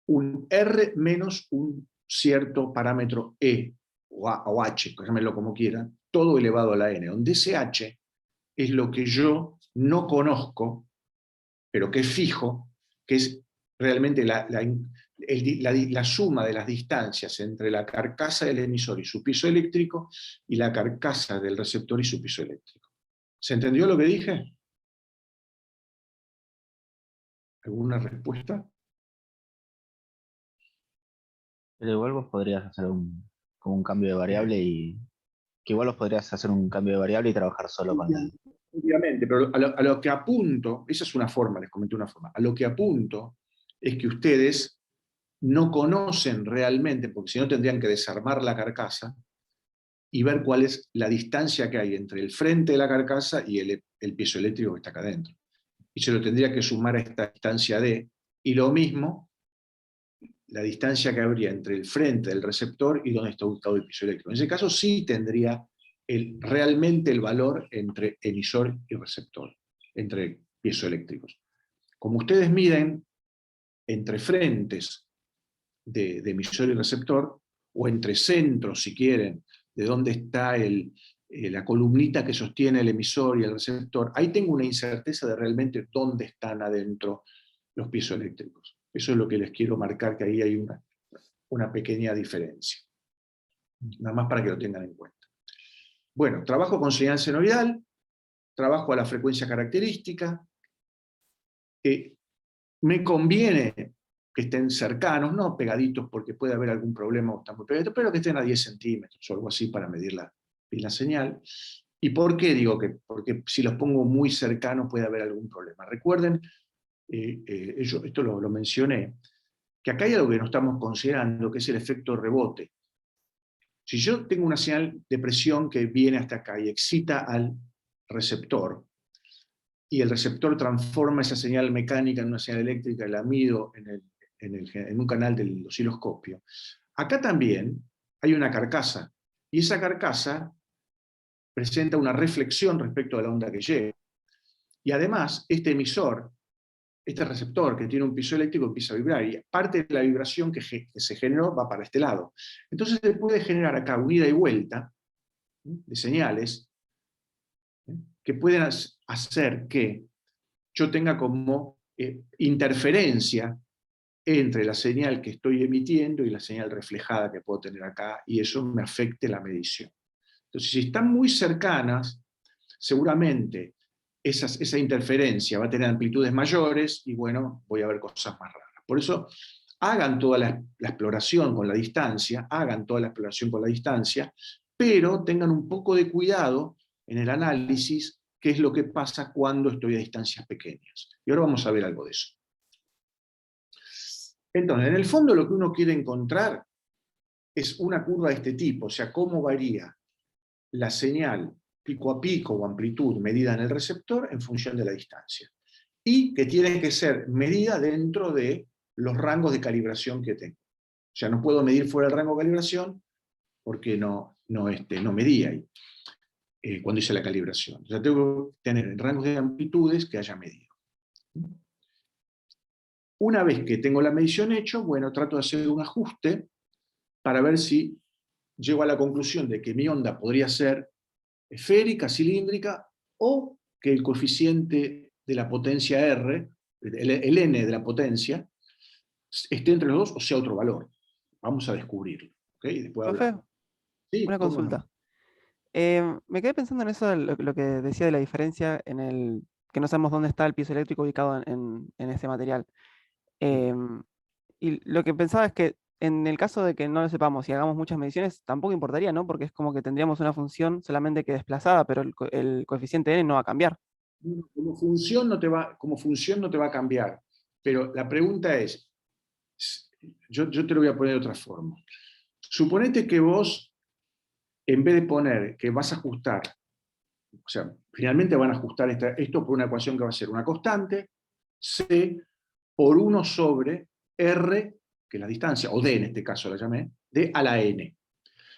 un R menos un cierto parámetro E o H, llámenlo como quieran, todo elevado a la N, donde ese H es lo que yo no conozco, pero que es fijo, que es realmente la suma de las distancias entre la carcasa del emisor y su piso eléctrico y la carcasa del receptor y su piso eléctrico. ¿Se entendió lo que dije? ¿Alguna respuesta? Pero igual vos podrías hacer como un cambio de variable y... Que igual vos podrías hacer un cambio de variable y trabajar solo con la... Obviamente, pero a lo que apunto, esa es una forma, les comenté una forma, a lo que apunto es que ustedes no conocen realmente, porque si no tendrían que desarmar la carcasa y ver cuál es la distancia que hay entre el frente de la carcasa y el piezo eléctrico que está acá adentro. Y se lo tendría que sumar a esta distancia D, y lo mismo, la distancia que habría entre el frente del receptor y donde está ubicado el piezo eléctrico. En ese caso sí tendría realmente el valor entre emisor y receptor, entre piezoeléctricos. Como ustedes miden entre frentes de emisor y receptor, o entre centros, si quieren, de dónde está la columnita que sostiene el emisor y el receptor, ahí tengo una incerteza de realmente dónde están adentro los piezoeléctricos. Eso es lo que les quiero marcar, que ahí hay una pequeña diferencia. Nada más para que lo tengan en cuenta. Bueno, trabajo con señal senoidal, trabajo a la frecuencia característica. Me conviene que estén cercanos, no pegaditos porque puede haber algún problema o están muy pegaditos, pero que estén a 10 centímetros o algo así para medir la señal. ¿Y por qué digo que? Porque si los pongo muy cercanos puede haber algún problema. Recuerden, esto lo mencioné, que acá hay algo que no estamos considerando, que es el efecto rebote. Si yo tengo una señal de presión que viene hasta acá y excita al receptor, y el receptor transforma esa señal mecánica en una señal eléctrica y la mido en un canal del osciloscopio, acá también hay una carcasa, y esa carcasa presenta una reflexión respecto a la onda que llega. Y además, este emisor, este receptor que tiene un piso eléctrico empieza a vibrar, y parte de la vibración que se generó va para este lado. Entonces se puede generar acá una ida y vuelta de señales que pueden hacer que yo tenga como interferencia entre la señal que estoy emitiendo y la señal reflejada que puedo tener acá, y eso me afecte la medición. Entonces, si están muy cercanas, seguramente esa interferencia va a tener amplitudes mayores y bueno, voy a ver cosas más raras. Por eso, hagan toda la exploración con la distancia, pero tengan un poco de cuidado en el análisis, qué es lo que pasa cuando estoy a distancias pequeñas. Y ahora vamos a ver algo de eso. Entonces, en el fondo lo que uno quiere encontrar es una curva de este tipo, o sea, cómo varía la señal pico a pico o amplitud medida en el receptor en función de la distancia. Y que tiene que ser medida dentro de los rangos de calibración que tengo. O sea, no puedo medir fuera del rango de calibración porque no medí ahí cuando hice la calibración. O sea, tengo que tener rangos de amplitudes que haya medido. Una vez que tengo la medición hecho, bueno, trato de hacer un ajuste para ver si llego a la conclusión de que mi onda podría ser esférica, cilíndrica, o que el coeficiente de la potencia R, el n de la potencia, esté entre los dos o sea otro valor. Vamos a descubrirlo. ¿Okay? Después Profe, sí, una ¿cómo consulta. no? Me quedé pensando en eso, lo que decía de la diferencia en el que no sabemos dónde está el piso eléctrico ubicado en ese material. Y lo que pensaba es que en el caso de que no lo sepamos y hagamos muchas mediciones, tampoco importaría, ¿no? Porque es como que tendríamos una función solamente que desplazada, pero el coeficiente n no va a cambiar. Como función no te va a cambiar. Pero la pregunta es, yo te lo voy a poner de otra forma. Suponete que vos, en vez de poner que vas a ajustar o sea, finalmente van a ajustar esto por una ecuación que va a ser una constante, C por 1 sobre R, que es la distancia, o D en este caso la llamé, D a la N.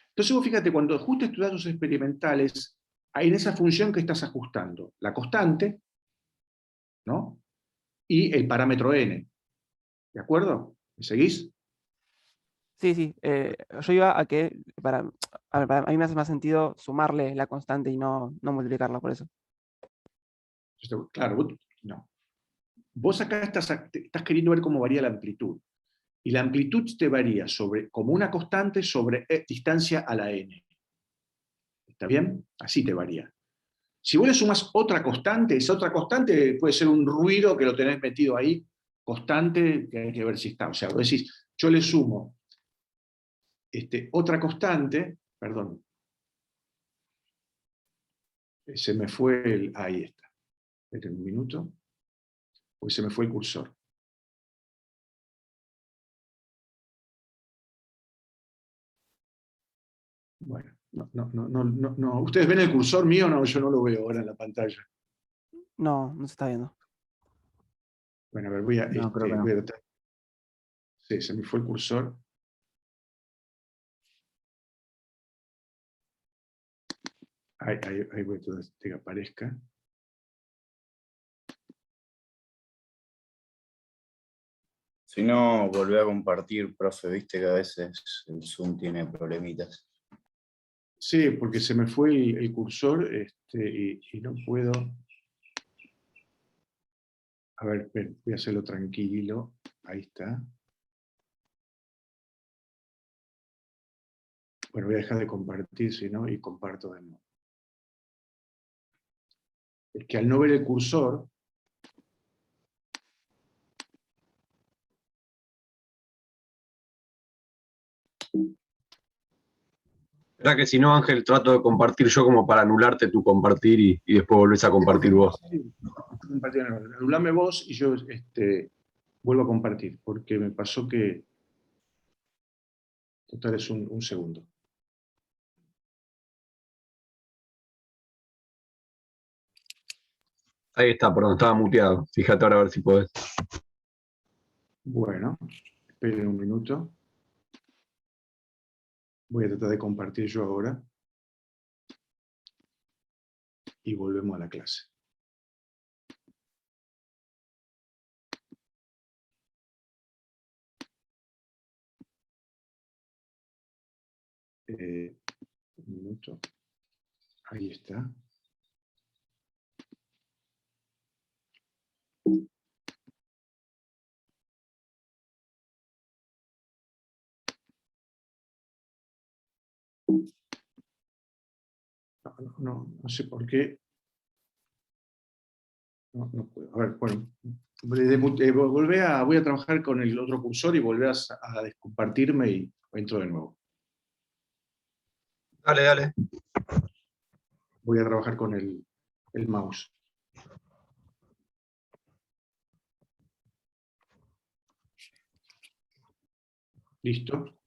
Entonces vos fíjate, cuando ajustes tus datos experimentales, hay en esa función que estás ajustando la constante, ¿no? Y el parámetro N. ¿De acuerdo? ¿Me seguís? Sí, sí. Yo iba a que a mí me hace más sentido sumarle la constante y no multiplicarla por eso. Claro, no. Vos acá estás queriendo ver cómo varía la amplitud. Y la amplitud te varía como una constante sobre distancia a la n. ¿Está bien? Así te varía. Si vos le sumas otra constante, esa otra constante puede ser un ruido que lo tenés metido ahí, constante, que hay que ver si está. O sea, vos decís, yo le sumo otra constante, perdón, se me fue ahí está. Esperen un minuto, pues se me fue el cursor. Bueno, no. ¿Ustedes ven el cursor mío? No, yo no lo veo ahora en la pantalla. No se está viendo. Bueno, a ver, voy a creo que no. tratar. Sí, se me fue el cursor. Ahí voy a tratar de que aparezca. Si no, volvé a compartir, profe, viste que a veces el Zoom tiene problemitas. Sí, porque se me fue el cursor y no puedo. A ver, voy a hacerlo tranquilo. Ahí está. Bueno, voy a dejar de compartir, si no, y comparto de nuevo. Es que al no ver el cursor, ¿Verdad que si no, Ángel, trato de compartir yo como para anularte tu compartir y después volvés a compartir vos? anulame vos y yo vuelvo a compartir, porque me pasó que. Total, es un segundo. Ahí está, perdón, estaba muteado. Fíjate ahora a ver si podés. Bueno, esperen un minuto. Voy a tratar de compartir yo ahora. Y volvemos a la clase. Un minuto. Ahí está. No sé por qué. No puedo. A ver, bueno. Voy a trabajar con el otro cursor y volver a descompartirme y entro de nuevo. Dale, dale. Voy a trabajar con el mouse. ¿Listo?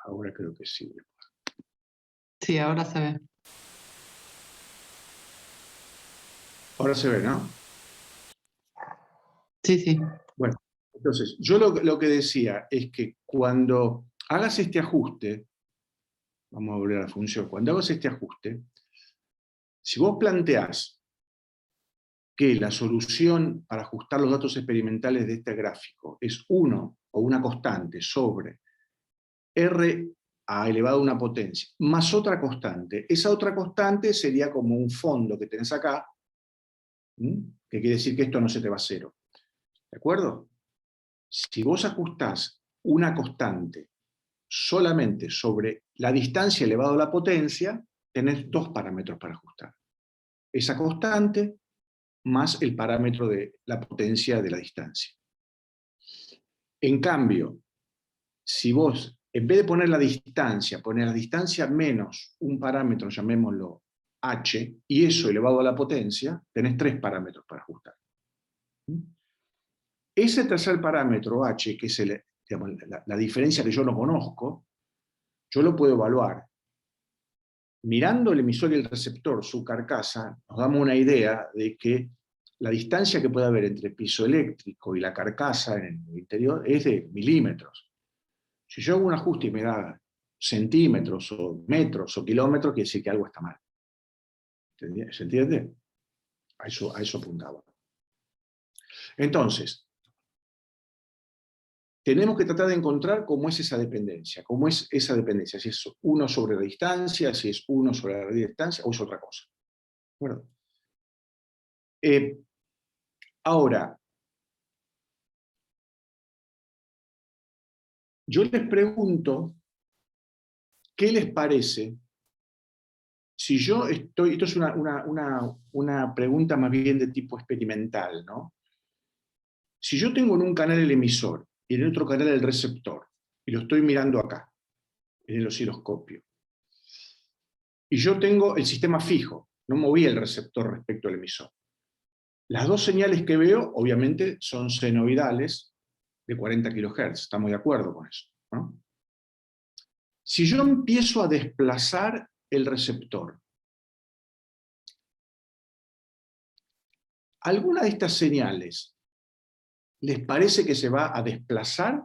Ahora creo que sí. Sí, ahora se ve. Ahora se ve, ¿no? Sí, sí. Bueno, entonces, yo lo que decía es que cuando hagas este ajuste, vamos a volver a la función, cuando hagas este ajuste, si vos planteás que la solución para ajustar los datos experimentales de este gráfico es 1 o una constante sobre R a elevado a una potencia, más otra constante, esa otra constante sería como un fondo que tenés acá, que quiere decir que esto no se te va a cero. ¿De acuerdo? Si vos ajustás una constante solamente sobre la distancia elevado a la potencia, tenés dos parámetros para ajustar. Esa constante más el parámetro de la potencia de la distancia. En cambio, si vos, en vez de poner la distancia menos un parámetro, llamémoslo h, y eso elevado a la potencia, tenés 3 parámetros para ajustar. Ese tercer parámetro, h, que es digamos, la diferencia que yo no conozco, yo lo puedo evaluar. Mirando el emisor y el receptor, su carcasa, nos damos una idea de que la distancia que puede haber entre el piezoeléctrico y la carcasa en el interior es de milímetros. Si yo hago un ajuste y me da centímetros o metros o kilómetros, quiere decir que algo está mal. ¿Se entiende? A eso apuntaba. Entonces, tenemos que tratar de encontrar cómo es esa dependencia. Si es 1 sobre la distancia, si es 1 sobre la distancia, o es otra cosa. ¿De acuerdo? Ahora, yo les pregunto, ¿qué les parece si yo estoy, esto es una pregunta más bien de tipo experimental, ¿no? Si yo tengo en un canal el emisor y en el otro canal el receptor, y lo estoy mirando acá, en el osciloscopio, y yo tengo el sistema fijo, no moví el receptor respecto al emisor. Las dos señales que veo, obviamente, son senoidales de 40 kHz, estamos de acuerdo con eso, ¿no? Si yo empiezo a desplazar el receptor, ¿alguna de estas señales les parece que se va a desplazar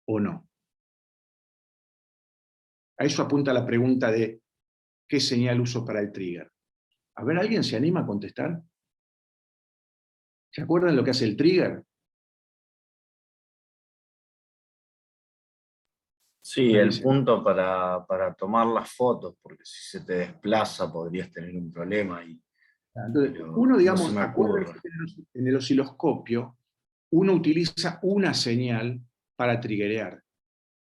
o no? A eso apunta la pregunta de ¿qué señal uso para el trigger? A ver, ¿alguien se anima a contestar? ¿Se acuerdan lo que hace el trigger? Sí, el punto para tomar las fotos, porque si se te desplaza podrías tener un problema. Entonces, uno, digamos, no acuérdense que en el osciloscopio, uno utiliza una señal para triggerear.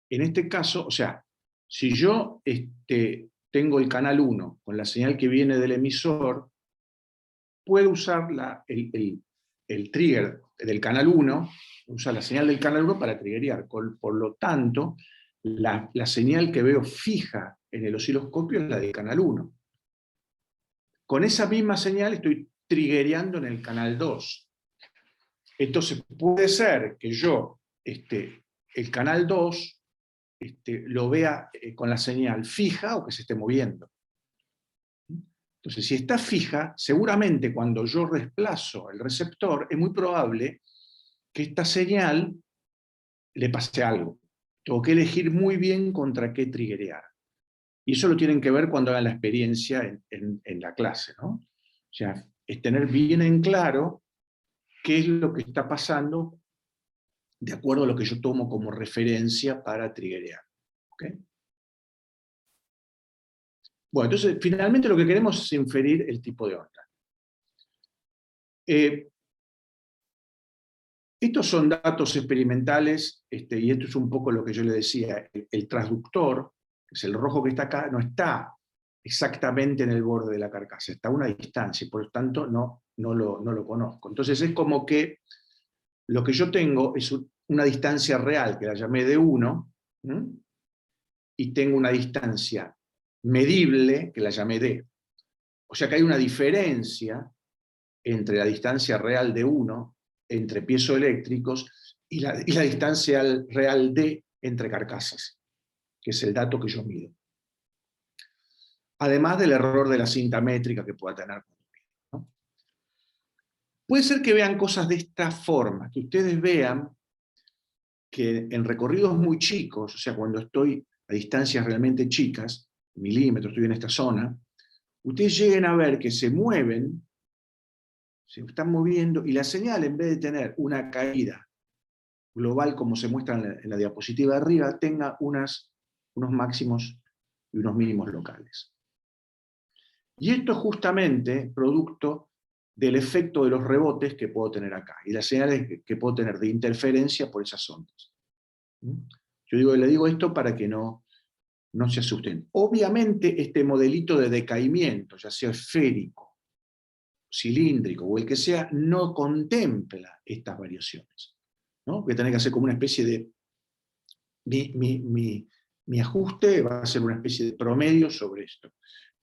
En este caso, o sea, si yo tengo el canal 1 con la señal que viene del emisor, puedo usar el trigger del canal 1, usar la señal del canal 1 para triggerear. Por lo tanto, la señal que veo fija en el osciloscopio es la del canal 1. Con esa misma señal estoy triggereando en el canal 2. Entonces puede ser que yo el canal 2 lo vea con la señal fija o que se esté moviendo. Entonces, si está fija, seguramente cuando yo desplazo el receptor, es muy probable que esta señal le pase algo. Tengo que elegir muy bien contra qué triggerear. Y eso lo tienen que ver cuando hagan la experiencia en la clase, ¿no? O sea, es tener bien en claro qué es lo que está pasando de acuerdo a lo que yo tomo como referencia para triggerear. ¿Okay? Bueno, entonces, finalmente lo que queremos es inferir el tipo de onda. Estos son datos experimentales, y esto es un poco lo que yo le decía, el transductor, que es el rojo que está acá, no está exactamente en el borde de la carcasa, está a una distancia, y por lo tanto no lo conozco. Entonces es como que lo que yo tengo es una distancia real, que la llamé de 1, y tengo una distancia medible, que la llamé d. O sea que hay una diferencia entre la distancia real de 1 entre piezoeléctricos y la distancia real d entre carcasas, que es el dato que yo mido. Además del error de la cinta métrica que pueda tener. ¿No? Puede ser que vean cosas de esta forma, que ustedes vean que en recorridos muy chicos, o sea, cuando estoy a distancias realmente chicas, milímetros, estoy en esta zona, ustedes lleguen a ver que se mueven, se están moviendo, y la señal, en vez de tener una caída global como se muestra en la diapositiva de arriba, tenga unos máximos y unos mínimos locales. Y esto es justamente producto del efecto de los rebotes que puedo tener acá, y las señales que puedo tener de interferencia por esas ondas. Le digo esto para que no se asusten. Obviamente este modelito de decaimiento, ya sea esférico, cilíndrico o el que sea, no contempla estas variaciones. ¿no? Voy a tener que hacer como una especie de... Mi ajuste va a ser una especie de promedio sobre esto.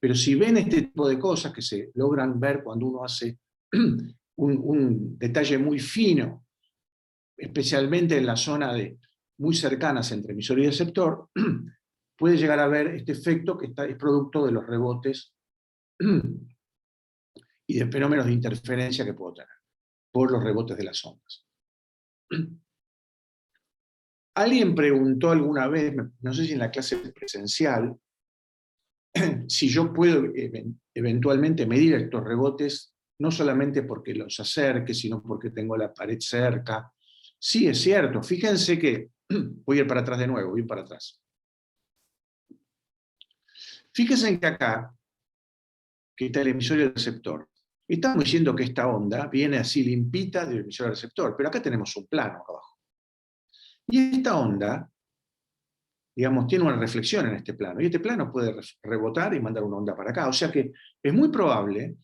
Pero si ven este tipo de cosas que se logran ver cuando uno hace un detalle muy fino, especialmente en la zona muy cercanas entre emisor y receptor, puede llegar a ver este efecto que es producto de los rebotes y de fenómenos de interferencia que puedo tener por los rebotes de las ondas. Alguien preguntó alguna vez, no sé si en la clase presencial, si yo puedo eventualmente medir estos rebotes, no solamente porque los acerque, sino porque tengo la pared cerca. Sí, es cierto. Fíjense que, voy a ir para atrás de nuevo, voy a ir para atrás. Fíjense que acá, que está el emisor y el receptor, estamos diciendo que esta onda viene así limpita del emisor al receptor, pero acá tenemos un plano acá abajo. Y esta onda, digamos, tiene una reflexión en este plano, y este plano puede rebotar y mandar una onda para acá. O sea que es muy probable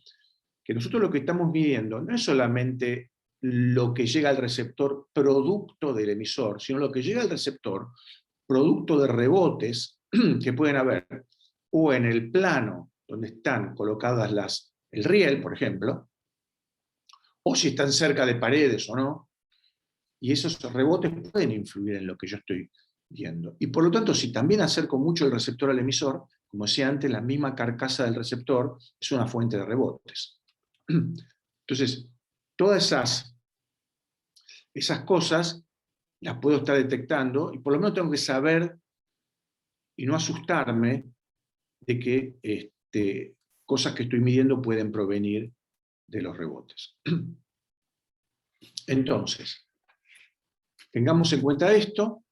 que nosotros lo que estamos midiendo no es solamente lo que llega al receptor producto del emisor, sino lo que llega al receptor producto de rebotes que pueden haber o en el plano donde están colocadas el riel, por ejemplo, o si están cerca de paredes o no, y esos rebotes pueden influir en lo que yo estoy viendo. Y por lo tanto, si también acerco mucho el receptor al emisor, como decía antes, la misma carcasa del receptor es una fuente de rebotes. Entonces, todas esas cosas las puedo estar detectando, y por lo menos tengo que saber y no asustarme de que cosas que estoy midiendo pueden provenir de los rebotes. Entonces, tengamos en cuenta esto.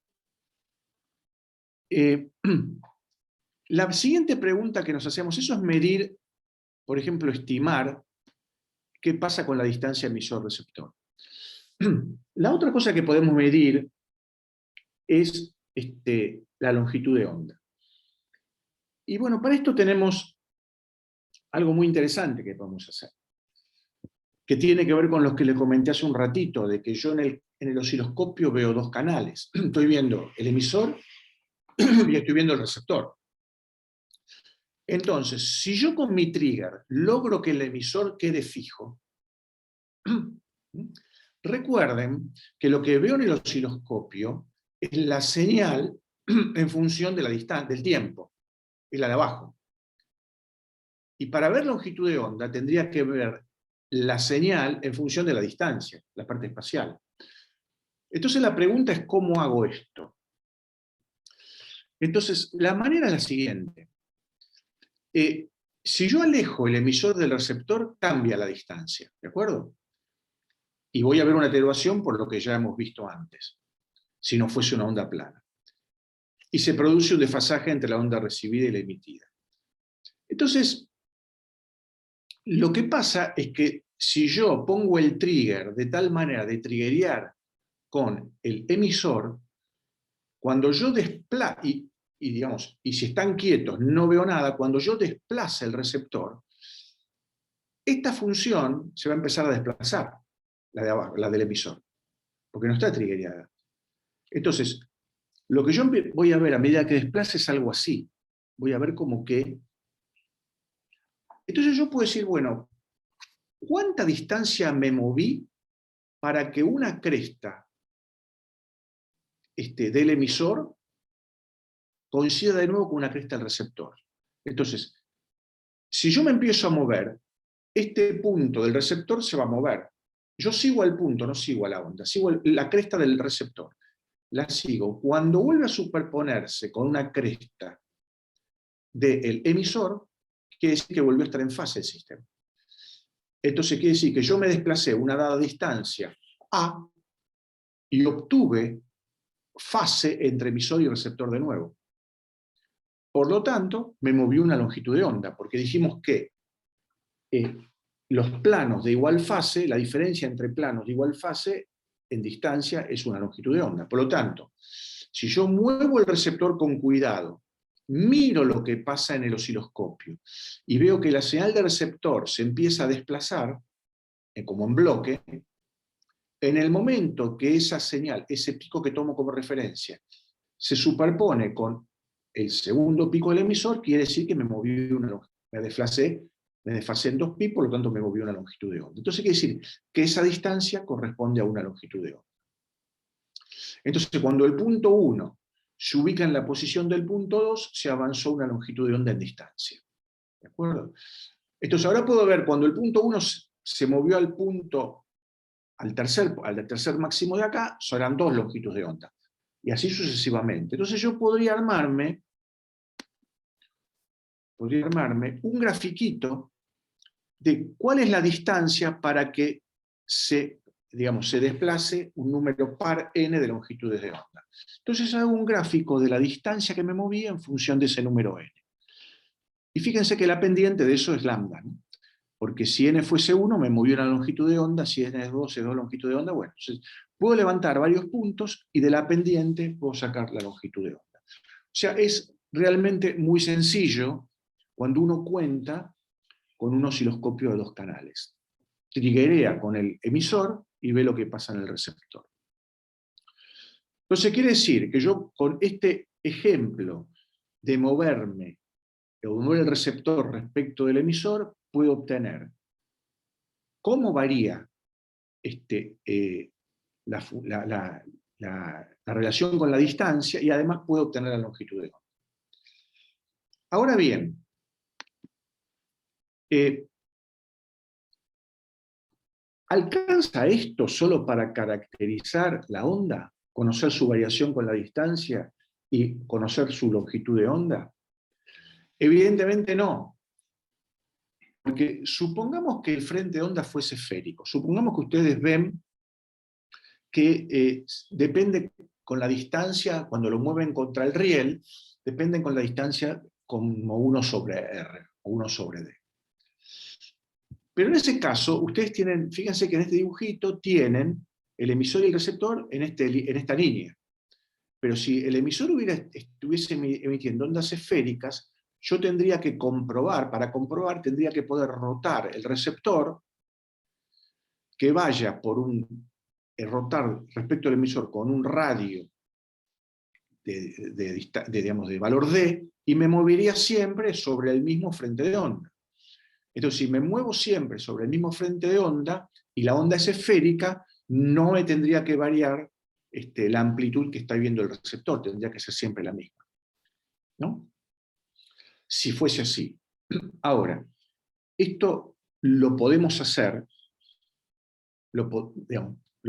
La siguiente pregunta que nos hacemos, eso es medir, por ejemplo, estimar qué pasa con la distancia emisor-receptor. La otra cosa que podemos medir es la longitud de onda. Y bueno, para esto tenemos algo muy interesante que podemos hacer, que tiene que ver con lo que les comenté hace un ratito, de que yo en el osciloscopio veo dos canales. Estoy viendo el emisor y estoy viendo el receptor. Entonces, si yo con mi trigger logro que el emisor quede fijo, recuerden que lo que veo en el osciloscopio es la señal en función de la distancia, del tiempo, es la de abajo. Y para ver longitud de onda tendría que ver la señal en función de la distancia, la parte espacial. Entonces la pregunta es ¿cómo hago esto? Entonces la manera es la siguiente. Si yo alejo el emisor del receptor, cambia la distancia, ¿de acuerdo? Y voy a ver una atenuación por lo que ya hemos visto antes, si no fuese una onda plana. Y se produce un desfasaje entre la onda recibida y la emitida. Entonces, lo que pasa es que si yo pongo el trigger de tal manera de triggerear con el emisor, cuando yo desplace, y si están quietos no veo nada, cuando yo desplace el receptor, esta función se va a empezar a desplazar, la de abajo, la del emisor, porque no está triggereada. Entonces, lo que yo voy a ver a medida que desplace es algo así. Voy a ver como que... Entonces yo puedo decir, bueno, ¿cuánta distancia me moví para que una cresta del emisor coincida de nuevo con una cresta del receptor? Entonces, si yo me empiezo a mover, este punto del receptor se va a mover. Yo sigo al punto, no sigo a la onda, sigo la cresta del receptor. La sigo. Cuando vuelve a superponerse con una cresta del emisor, quiere decir que volvió a estar en fase el sistema. Entonces quiere decir que yo me desplacé una dada distancia A y obtuve fase entre emisor y receptor de nuevo. Por lo tanto, me movió una longitud de onda, porque dijimos que los planos de igual fase, la diferencia entre planos de igual fase en distancia es una longitud de onda. Por lo tanto, si yo muevo el receptor con cuidado, miro lo que pasa en el osciloscopio y veo que la señal de receptor se empieza a desplazar, como en bloque, En el momento que esa señal, ese pico que tomo como referencia, se superpone con el segundo pico del emisor, quiere decir que me moví me desfasé en 2 pi, por lo tanto me moví una longitud de onda. Entonces quiere decir que esa distancia corresponde a una longitud de onda. Entonces cuando el punto 1 se ubica en la posición del punto 2, se avanzó una longitud de onda en distancia. ¿De acuerdo? Entonces ahora puedo ver cuando el punto 1 se movió al punto, al tercer máximo de acá, serán 2 longitudes de onda. Y así sucesivamente. Entonces yo podría armarme un grafiquito de cuál es la distancia para que se desplace un número par n de longitudes de onda. Entonces hago un gráfico de la distancia que me moví en función de ese número n. Y fíjense que la pendiente de eso es lambda, ¿no? Porque si n fuese 1 me movió una longitud de onda, si n es 2 es 2 longitudes de onda, bueno, entonces puedo levantar varios puntos y de la pendiente puedo sacar la longitud de onda. O sea, es realmente muy sencillo cuando uno cuenta con un osciloscopio de 2 canales. Triguea con el emisor y ve lo que pasa en el receptor. Entonces quiere decir que yo con este ejemplo de moverme o mover el receptor respecto del emisor, puedo obtener cómo varía la relación con la distancia y además puedo obtener la longitud de onda. Ahora bien, ¿alcanza esto solo para caracterizar la onda? ¿Conocer su variación con la distancia y conocer su longitud de onda? Evidentemente no. Porque supongamos que el frente de onda fuese esférico. Supongamos que ustedes ven que depende con la distancia, cuando lo mueven contra el riel, dependen con la distancia como 1 sobre R o 1 sobre D. Pero en ese caso, ustedes tienen, fíjense que en este dibujito tienen el emisor y el receptor en esta línea. Pero si el emisor estuviese emitiendo ondas esféricas, yo tendría que comprobar, para comprobar tendría que poder rotar el receptor que vaya rotar respecto al emisor con un radio de valor D, y me movería siempre sobre el mismo frente de onda. Entonces, si me muevo siempre sobre el mismo frente de onda, y la onda es esférica, no me tendría que variar la amplitud que está viendo el receptor, tendría que ser siempre la misma, ¿no? Si fuese así. Ahora, esto lo podemos hacer, lo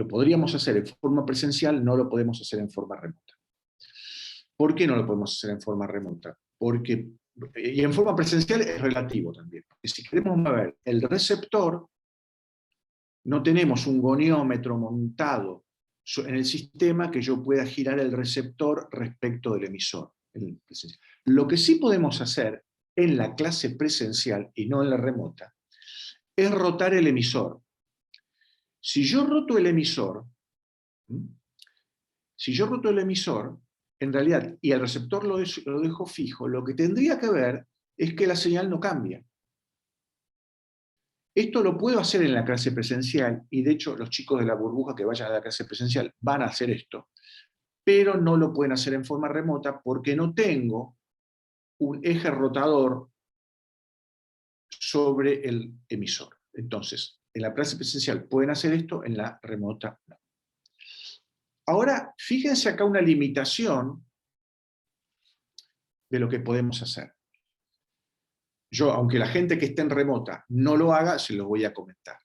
podríamos hacer en forma presencial, no lo podemos hacer en forma remota. ¿Por qué no lo podemos hacer en forma remota? Y en forma presencial es relativo también. Porque si queremos mover el receptor, no tenemos un goniómetro montado en el sistema que yo pueda girar el receptor respecto del emisor. Lo que sí podemos hacer en la clase presencial y no en la remota es rotar el emisor. Si yo roto el emisor, en realidad, y el receptor lo dejo fijo, lo que tendría que ver es que la señal no cambia. Esto lo puedo hacer en la clase presencial, y de hecho los chicos de la burbuja que vayan a la clase presencial van a hacer esto, pero no lo pueden hacer en forma remota porque no tengo un eje rotador sobre el emisor. Entonces, en la clase presencial pueden hacer esto, en la remota no. Ahora, fíjense acá una limitación de lo que podemos hacer. Yo, aunque la gente que esté en remota no lo haga, se los voy a comentar.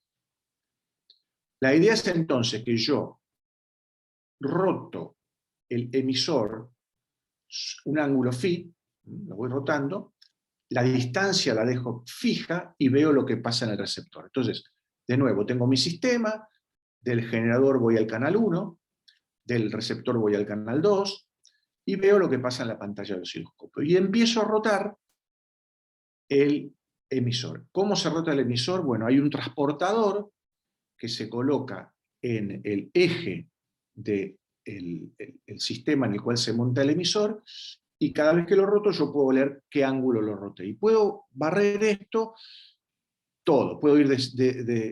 La idea es entonces que yo roto el emisor un ángulo phi, lo voy rotando, la distancia la dejo fija y veo lo que pasa en el receptor. Entonces, de nuevo, tengo mi sistema, del generador voy al canal 1, del receptor voy al canal 2, y veo lo que pasa en la pantalla del osciloscopio. Y empiezo a rotar el emisor. ¿Cómo se rota el emisor? Bueno, hay un transportador que se coloca en el eje del sistema en el cual se monta el emisor, y cada vez que lo roto yo puedo leer qué ángulo lo roté. Y puedo barrer esto todo. Puedo ir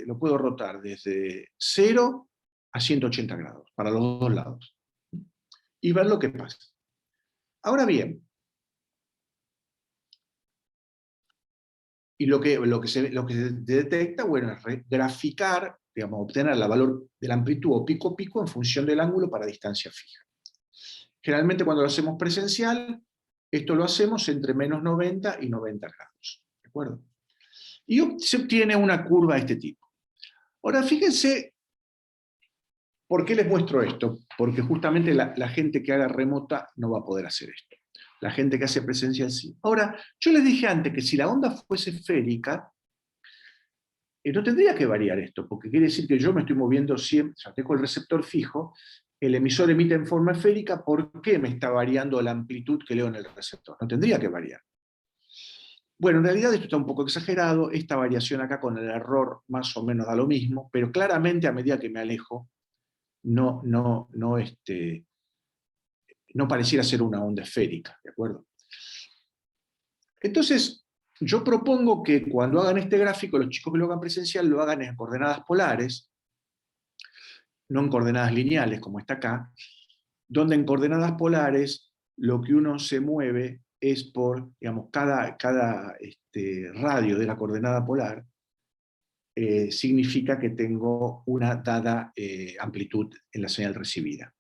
lo puedo rotar desde 0 a 180 grados, para los dos lados. Y ver lo que pasa. Ahora bien, y lo que se detecta, bueno, es graficar, digamos, obtener el valor de la amplitud o pico a pico en función del ángulo para distancia fija. Generalmente cuando lo hacemos presencial, esto lo hacemos entre menos 90 y 90 grados. ¿De acuerdo? Y se obtiene una curva de este tipo. Ahora, fíjense, ¿por qué les muestro esto? Porque justamente la gente que haga remota no va a poder hacer esto. La gente que hace presencial sí. Ahora, yo les dije antes que si la onda fuese esférica, no tendría que variar esto, porque quiere decir que yo me estoy moviendo siempre, o sea, tengo el receptor fijo, el emisor emite en forma esférica, ¿por qué me está variando la amplitud que leo en el receptor? No tendría que variar. Bueno, en realidad esto está un poco exagerado, esta variación acá con el error más o menos da lo mismo, pero claramente a medida que me alejo, no pareciera ser una onda esférica, ¿de acuerdo? Entonces, yo propongo que cuando hagan este gráfico, los chicos que lo hagan presencial, lo hagan en coordenadas polares, no en coordenadas lineales, como está acá, donde en coordenadas polares lo que uno se mueve es por, digamos, cada radio de la coordenada polar significa que tengo una dada amplitud en la señal recibida.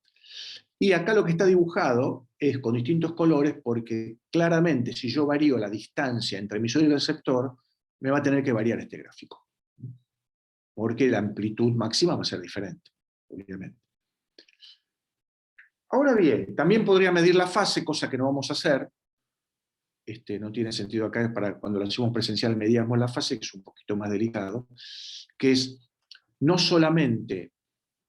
Y acá lo que está dibujado es con distintos colores porque claramente si yo varío la distancia entre emisor y receptor, me va a tener que variar este gráfico. Porque la amplitud máxima va a ser diferente, obviamente. Ahora bien, también podría medir la fase, cosa que no vamos a hacer. No tiene sentido acá, para cuando lo hacemos presencial medíamos la fase, que es un poquito más delicado, que es no solamente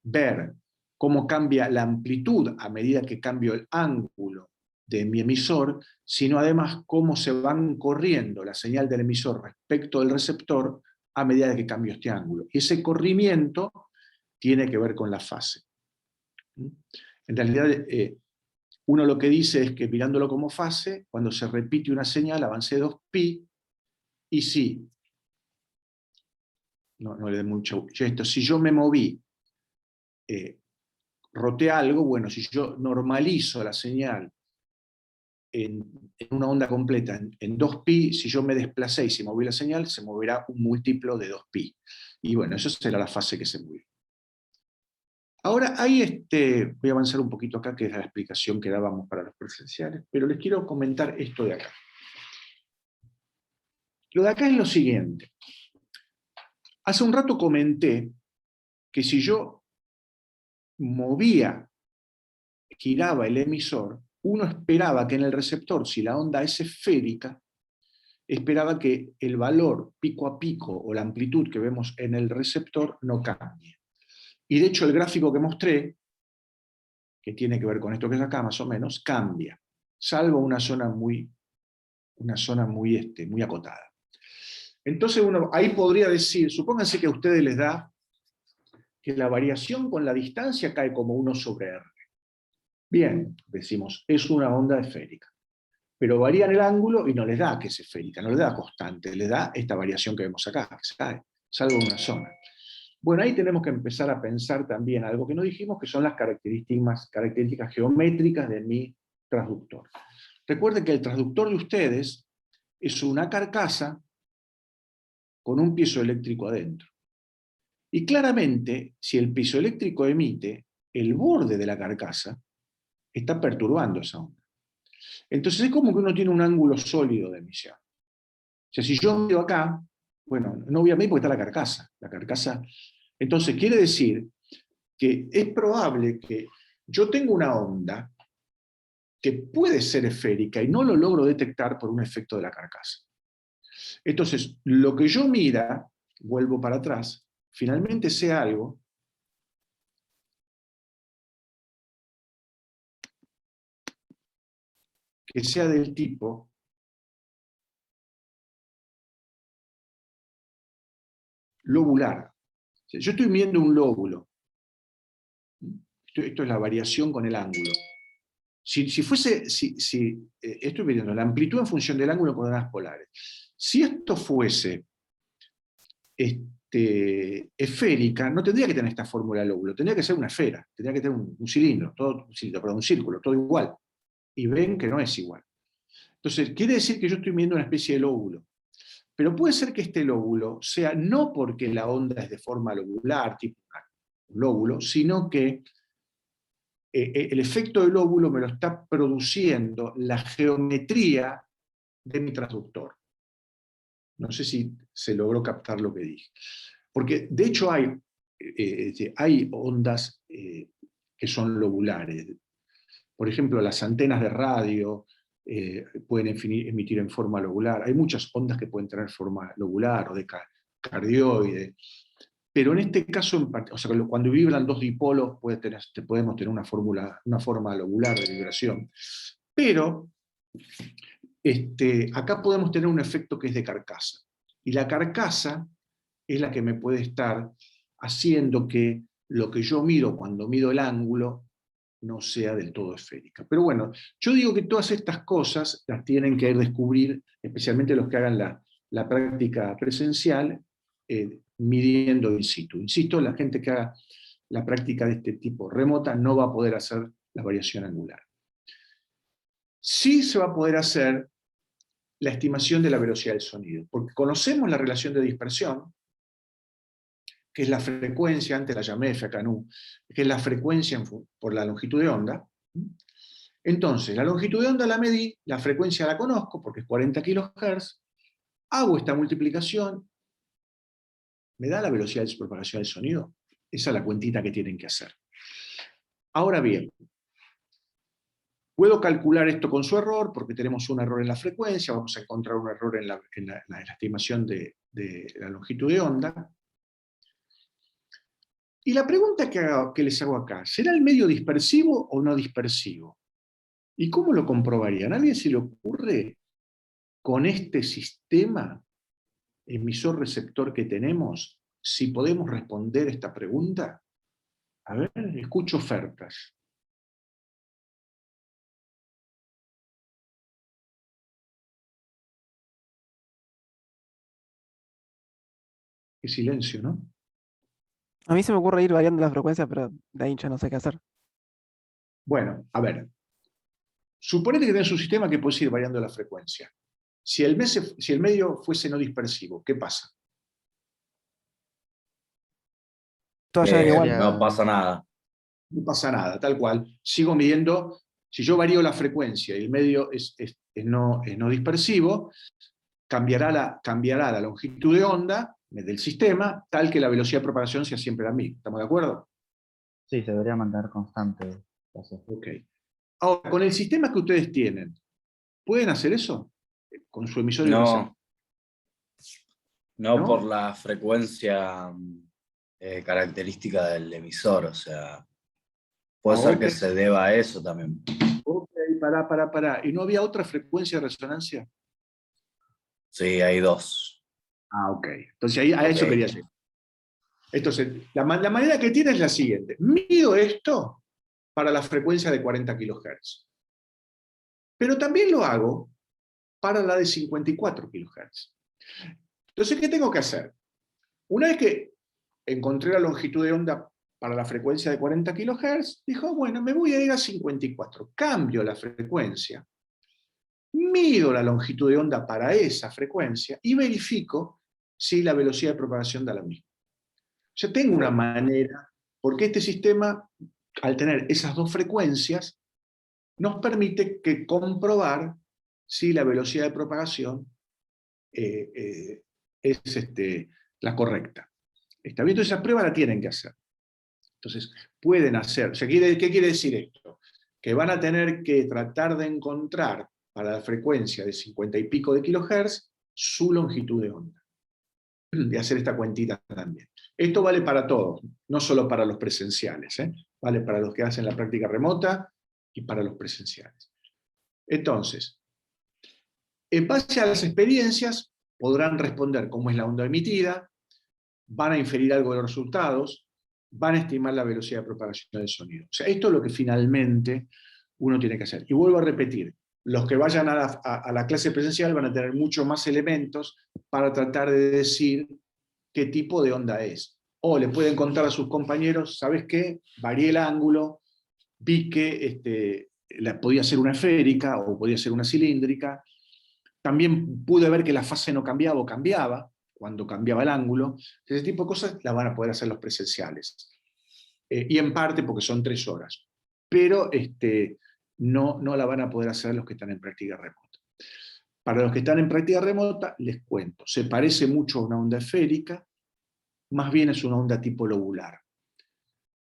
ver cómo cambia la amplitud a medida que cambio el ángulo de mi emisor, sino además cómo se van corriendo la señal del emisor respecto del receptor a medida que cambio este ángulo. Y ese corrimiento tiene que ver con la fase. En realidad, uno lo que dice es que mirándolo como fase, cuando se repite una señal, avance 2π, y si, no le dé mucho gesto, si yo me moví, roté algo, bueno, si yo normalizo la señal en una onda completa en 2π, si yo me desplacé y si moví la señal, se moverá un múltiplo de 2π. Y bueno, eso será la fase que se mueve. Ahora, ahí voy a avanzar un poquito acá, que es la explicación que dábamos para los presenciales, pero les quiero comentar esto de acá. Lo de acá es lo siguiente. Hace un rato comenté que si yo giraba el emisor, uno esperaba que en el receptor, si la onda es esférica, esperaba que el valor pico a pico o la amplitud que vemos en el receptor no cambie. Y de hecho el gráfico que mostré, que tiene que ver con esto que es acá más o menos, cambia, salvo una zona muy acotada. Entonces uno ahí podría decir, supónganse que a ustedes les da que la variación con la distancia cae como 1 sobre R. Bien, decimos, es una onda esférica. Pero varían el ángulo y no les da que es esférica, no les da constante, les da esta variación que vemos acá, que se cae, salvo una zona. Bueno, ahí tenemos que empezar a pensar también algo que no dijimos, que son las características geométricas de mi transductor. Recuerden que el transductor de ustedes es una carcasa con un piezoeléctrico adentro. Y claramente, si el piezoeléctrico emite, el borde de la carcasa está perturbando esa onda. Entonces es como que uno tiene un ángulo sólido de emisión. O sea, si yo miro acá, bueno, no voy a medir porque está la carcasa. La carcasa. Entonces quiere decir que es probable que yo tenga una onda que puede ser esférica y no lo logro detectar por un efecto de la carcasa. Entonces, lo que yo mida, vuelvo para atrás, finalmente sea algo que sea del tipo lobular. O sea, yo estoy midiendo un lóbulo. Esto es la variación con el ángulo. Estoy midiendo la amplitud en función del ángulo con coordenadas polares. Si esto fuese esférica, no tendría que tener esta fórmula de lóbulo, tendría que ser una esfera, tendría que tener un cilindro, un círculo, todo igual. Y ven que no es igual. Entonces, quiere decir que yo estoy viendo una especie de lóbulo. Pero puede ser que este lóbulo sea no porque la onda es de forma lobular, tipo un lóbulo, sino que el efecto del lóbulo me lo está produciendo la geometría de mi transductor. No sé si se logró captar lo que dije. Porque de hecho hay ondas que son lobulares. Por ejemplo, las antenas de radio pueden emitir en forma lobular. Hay muchas ondas que pueden tener forma lobular o de cardioide. Pero en este caso, o sea, cuando vibran dos dipolos podemos tener una forma lobular de vibración. Pero acá podemos tener un efecto que es de carcasa. Y la carcasa es la que me puede estar haciendo que lo que yo mido cuando mido el ángulo no sea del todo esférica. Pero bueno, yo digo que todas estas cosas las tienen que descubrir, especialmente los que hagan la práctica presencial, midiendo in situ. Insisto, la gente que haga la práctica de este tipo remota no va a poder hacer la variación angular. Sí se va a poder hacer la estimación de la velocidad del sonido, porque conocemos la relación de dispersión, que es la frecuencia, antes la llamé FKNU, que es la frecuencia por la longitud de onda. Entonces, la longitud de onda la medí, la frecuencia la conozco, porque es 40 kHz, hago esta multiplicación, me da la velocidad de propagación del sonido. Esa es la cuentita que tienen que hacer. Ahora bien, puedo calcular esto con su error, porque tenemos un error en la frecuencia, vamos a encontrar un error en la estimación de la longitud de onda. Y la pregunta que les hago acá, ¿será el medio dispersivo o no dispersivo? ¿Y cómo lo comprobarían? ¿A alguien se le ocurre con este sistema emisor-receptor que tenemos si podemos responder esta pregunta? A ver, escucho ofertas. Qué silencio, ¿no? A mí se me ocurre ir variando la frecuencia, pero de ahí ya no sé qué hacer. Bueno, a ver. Suponete que tenés un sistema que puedes ir variando la frecuencia. Si el medio fuese no dispersivo, ¿qué pasa? Todas llegan igual. No pasa nada. No pasa nada, tal cual. Sigo midiendo, si yo varío la frecuencia y el medio es no dispersivo, cambiará la longitud de onda del sistema, tal que la velocidad de propagación sea siempre la misma. ¿Estamos de acuerdo? Sí, se debería mantener constante. Ok. Ahora, con el sistema que ustedes tienen, ¿pueden hacer eso? Con su emisor y receptor. No ¿No? por la frecuencia característica del emisor, o sea, puede ser que se deba a eso también. Ok, pará. ¿Y no había otra frecuencia de resonancia? Sí, hay dos. Ah, ok. Entonces ahí a eso quería llegar. Entonces, la manera que tiene es la siguiente. Mido esto para la frecuencia de 40 kHz. Pero también lo hago para la de 54 kHz. Entonces, ¿qué tengo que hacer? Una vez que encontré la longitud de onda para la frecuencia de 40 kHz, dijo, bueno, me voy a ir a 54. Cambio la frecuencia, mido la longitud de onda para esa frecuencia y verifico si la velocidad de propagación da la misma. O sea, tengo una manera, porque este sistema, al tener esas dos frecuencias, nos permite comprobar si la velocidad de propagación es la correcta. ¿Está bien? Entonces esa prueba la tienen que hacer. Entonces, pueden hacer. O sea, ¿qué quiere decir esto? Que van a tener que tratar de encontrar para la frecuencia de 50 y pico de kilohertz su longitud de onda. Y hacer esta cuentita también. Esto vale para todos, no solo para los presenciales, vale para los que hacen la práctica remota y para los presenciales. Entonces, en base a las experiencias, podrán responder cómo es la onda emitida, van a inferir algo de los resultados, van a estimar la velocidad de propagación del sonido. O sea, esto es lo que finalmente uno tiene que hacer. Y vuelvo a repetir, los que vayan a la clase presencial van a tener mucho más elementos para tratar de decir qué tipo de onda es. O le pueden contar a sus compañeros, ¿sabes qué? Varié el ángulo, vi que podía ser una esférica o podía ser una cilíndrica. También pude ver que la fase no cambiaba o cambiaba cuando cambiaba el ángulo. Ese tipo de cosas las van a poder hacer los presenciales. Y en parte porque son 3 horas. Pero no la van a poder hacer los que están en práctica remota. Para los que están en práctica remota, les cuento, se parece mucho a una onda esférica, más bien es una onda tipo lobular.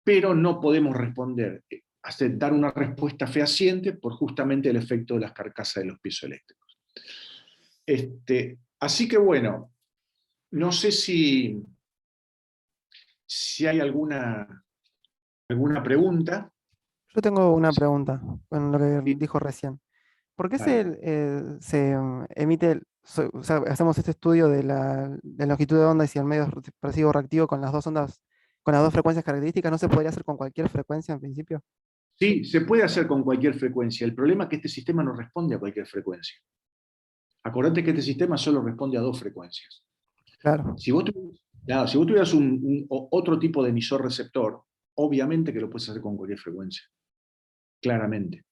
Pero no podemos responder, dar una respuesta fehaciente por justamente el efecto de las carcasas de los piezoeléctricos. Así que bueno, no sé si hay alguna pregunta. Yo tengo una pregunta con lo que Sí. dijo recién. ¿Por qué Vale. se emite, o sea, hacemos este estudio de la longitud de onda y si el medio es dispersivo o reactivo con las dos ondas, con las dos frecuencias características? ¿No se podría hacer con cualquier frecuencia en principio? Sí, se puede hacer con cualquier frecuencia. El problema es que este sistema no responde a cualquier frecuencia. Acordate que este sistema solo responde a 2 frecuencias. Claro. Si vos tuvieras otro tipo de emisor receptor, obviamente que lo puedes hacer con cualquier frecuencia. Claramente.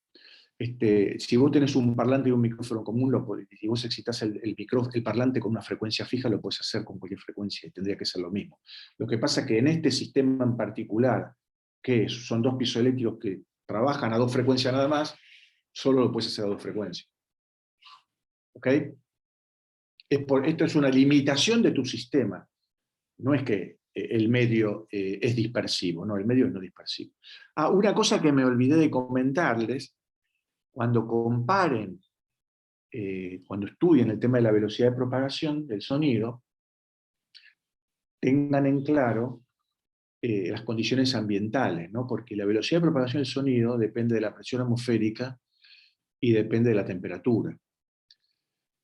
Si vos tenés un parlante y un micrófono común, si vos excitas el parlante con una frecuencia fija, lo puedes hacer con cualquier frecuencia, y tendría que ser lo mismo. Lo que pasa es que en este sistema en particular, que son 2 piezoeléctricos que trabajan a 2 frecuencias nada más, solo lo puedes hacer a 2 frecuencias. ¿Ok? Esto es una limitación de tu sistema. No es que el medio es dispersivo, no, el medio es no dispersivo. Una cosa que me olvidé de comentarles, cuando comparen, cuando estudien el tema de la velocidad de propagación del sonido, tengan en claro las condiciones ambientales, ¿no? Porque la velocidad de propagación del sonido depende de la presión atmosférica y depende de la temperatura.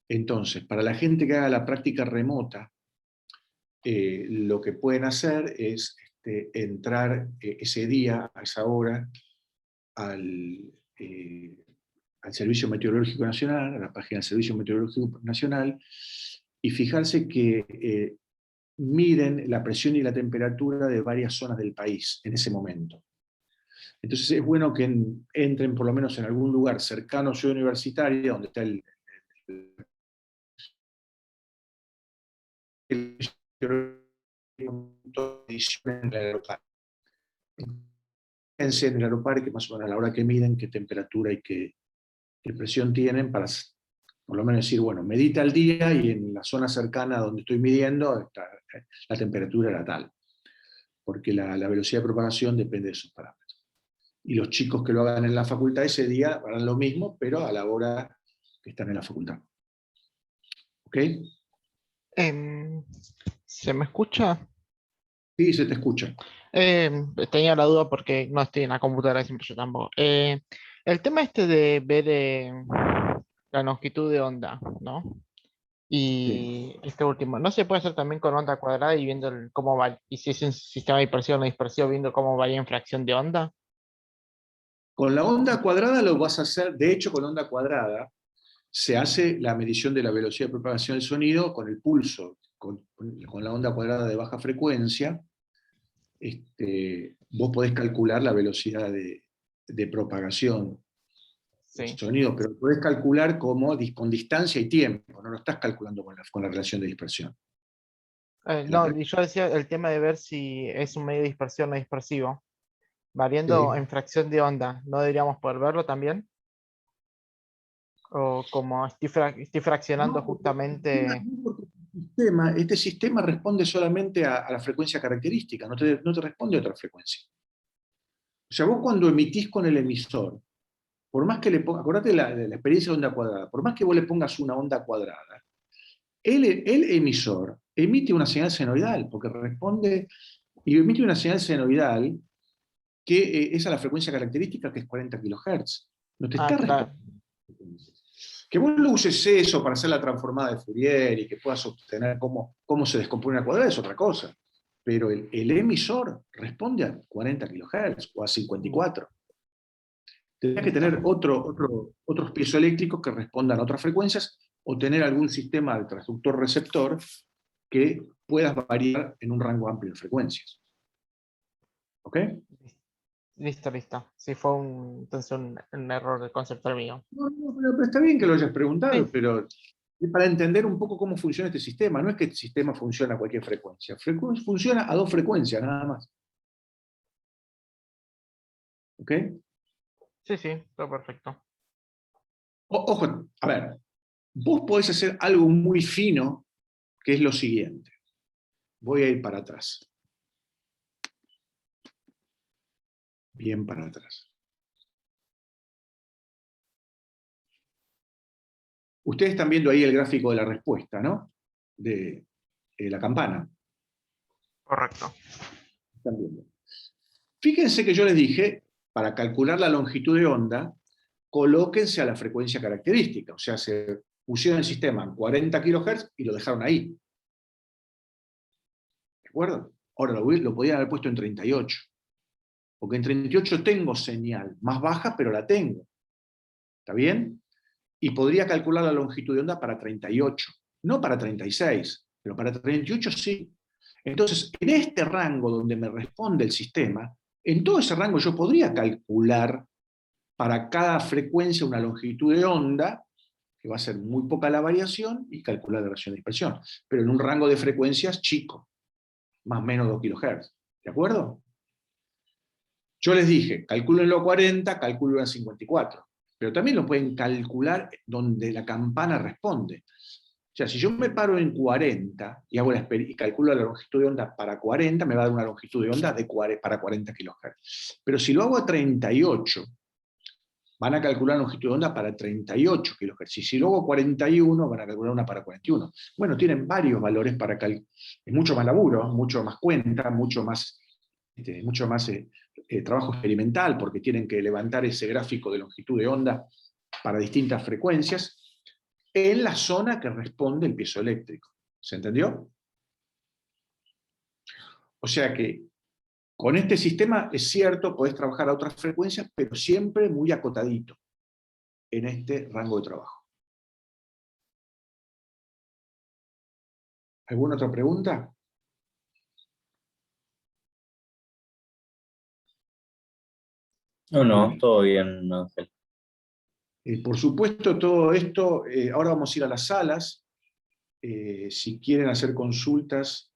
Entonces, para la gente que haga la práctica remota, lo que pueden hacer es entrar ese día, a esa hora, al Servicio Meteorológico Nacional, a la página del Servicio Meteorológico Nacional, y fijarse que miden la presión y la temperatura de varias zonas del país en ese momento. Entonces es bueno que entren por lo menos en algún lugar cercano a Ciudad Universitaria, donde está el en el aeroparque. Fíjense en el aeroparque, más o menos a la hora que miden, qué temperatura y qué presión tienen, para por lo menos decir, bueno, medita el día y en la zona cercana donde estoy midiendo la temperatura era tal. Porque la velocidad de propagación depende de esos parámetros. Y los chicos que lo hagan en la facultad ese día harán lo mismo, pero a la hora que están en la facultad. ¿Ok? ¿Se me escucha? Sí, se te escucha. Tenía la duda porque no estoy en la computadora, siempre yo tampoco. El tema de ver la longitud de onda, ¿no? Y este último, ¿no se puede hacer también con onda cuadrada y viendo cómo va, y si es un sistema dispersivo o no dispersivo, viendo cómo varía en fracción de onda? Con la onda cuadrada lo vas a hacer, de hecho con onda cuadrada se hace la medición de la velocidad de propagación del sonido con el pulso, con la onda cuadrada de baja frecuencia. Vos podés calcular la velocidad de propagación del Sí. sonido, pero podés calcular con distancia y tiempo, no lo estás calculando con la relación de dispersión. No, y yo decía el tema de ver si es un medio dispersivo o no dispersivo. Variando Sí. en fracción de onda, ¿no deberíamos poder verlo también? O como estoy fraccionando No, justamente. este sistema responde solamente a la frecuencia característica, no te responde a otra frecuencia. O sea, vos cuando emitís con el emisor, por más que le pongas, acordate de la experiencia de onda cuadrada, por más que vos le pongas una onda cuadrada, el emisor emite una señal senoidal, porque responde, y emite una señal senoidal que es a la frecuencia característica, que es 40 kHz. No te está Claro. respondiendo. Que vos lo uses eso para hacer la transformada de Fourier y que puedas obtener cómo se descompone una cuadrada es otra cosa. Pero el emisor responde a 40 kHz o a 54. Tendrías que tener otros piezoeléctricos que respondan a otras frecuencias o tener algún sistema de transductor-receptor que puedas variar en un rango amplio de frecuencias. ¿Ok? Listo. Sí, fue entonces un error conceptual mío. No, pero está bien que lo hayas preguntado, Sí. pero es para entender un poco cómo funciona este sistema. No es que el sistema funciona a cualquier frecuencia. Funciona a 2 frecuencias, nada más. ¿Ok? Sí, todo perfecto. Ojo, a ver, vos podés hacer algo muy fino, que es lo siguiente. Voy a ir para atrás. Bien para atrás. Ustedes están viendo ahí el gráfico de la respuesta, ¿no? De la campana. Correcto. Están viendo. Fíjense que yo les dije, para calcular la longitud de onda, colóquense a la frecuencia característica. O sea, se pusieron el sistema en 40 kHz y lo dejaron ahí. ¿De acuerdo? Ahora lo podían haber puesto en 38. Porque en 38 tengo señal, más baja, pero la tengo. ¿Está bien? Y podría calcular la longitud de onda para 38. No para 36, pero para 38 sí. Entonces, en este rango donde me responde el sistema, en todo ese rango yo podría calcular para cada frecuencia una longitud de onda, que va a ser muy poca la variación, y calcular la relación de dispersión. Pero en un rango de frecuencias chico, más o menos 2 kHz. ¿De acuerdo? Yo les dije, calcúlenlo a 40, calcúlenlo a 54. Pero también lo pueden calcular donde la campana responde. O sea, si yo me paro en 40 y, y calculo la longitud de onda para 40, me va a dar una longitud de onda para 40 kHz. Pero si lo hago a 38, van a calcular la longitud de onda para 38 kHz. Y si lo hago a 41, van a calcular una para 41. Bueno, tienen varios valores para calcular. Es mucho más laburo, mucho más cuenta, mucho más trabajo experimental, porque tienen que levantar ese gráfico de longitud de onda para distintas frecuencias, en la zona que responde el piezoeléctrico. ¿Se entendió? O sea que con este sistema es cierto, podés trabajar a otras frecuencias, pero siempre muy acotadito en este rango de trabajo. ¿Alguna otra pregunta? No, todo bien, Ángel. Por supuesto, todo esto, ahora vamos a ir a las salas. Si quieren hacer consultas,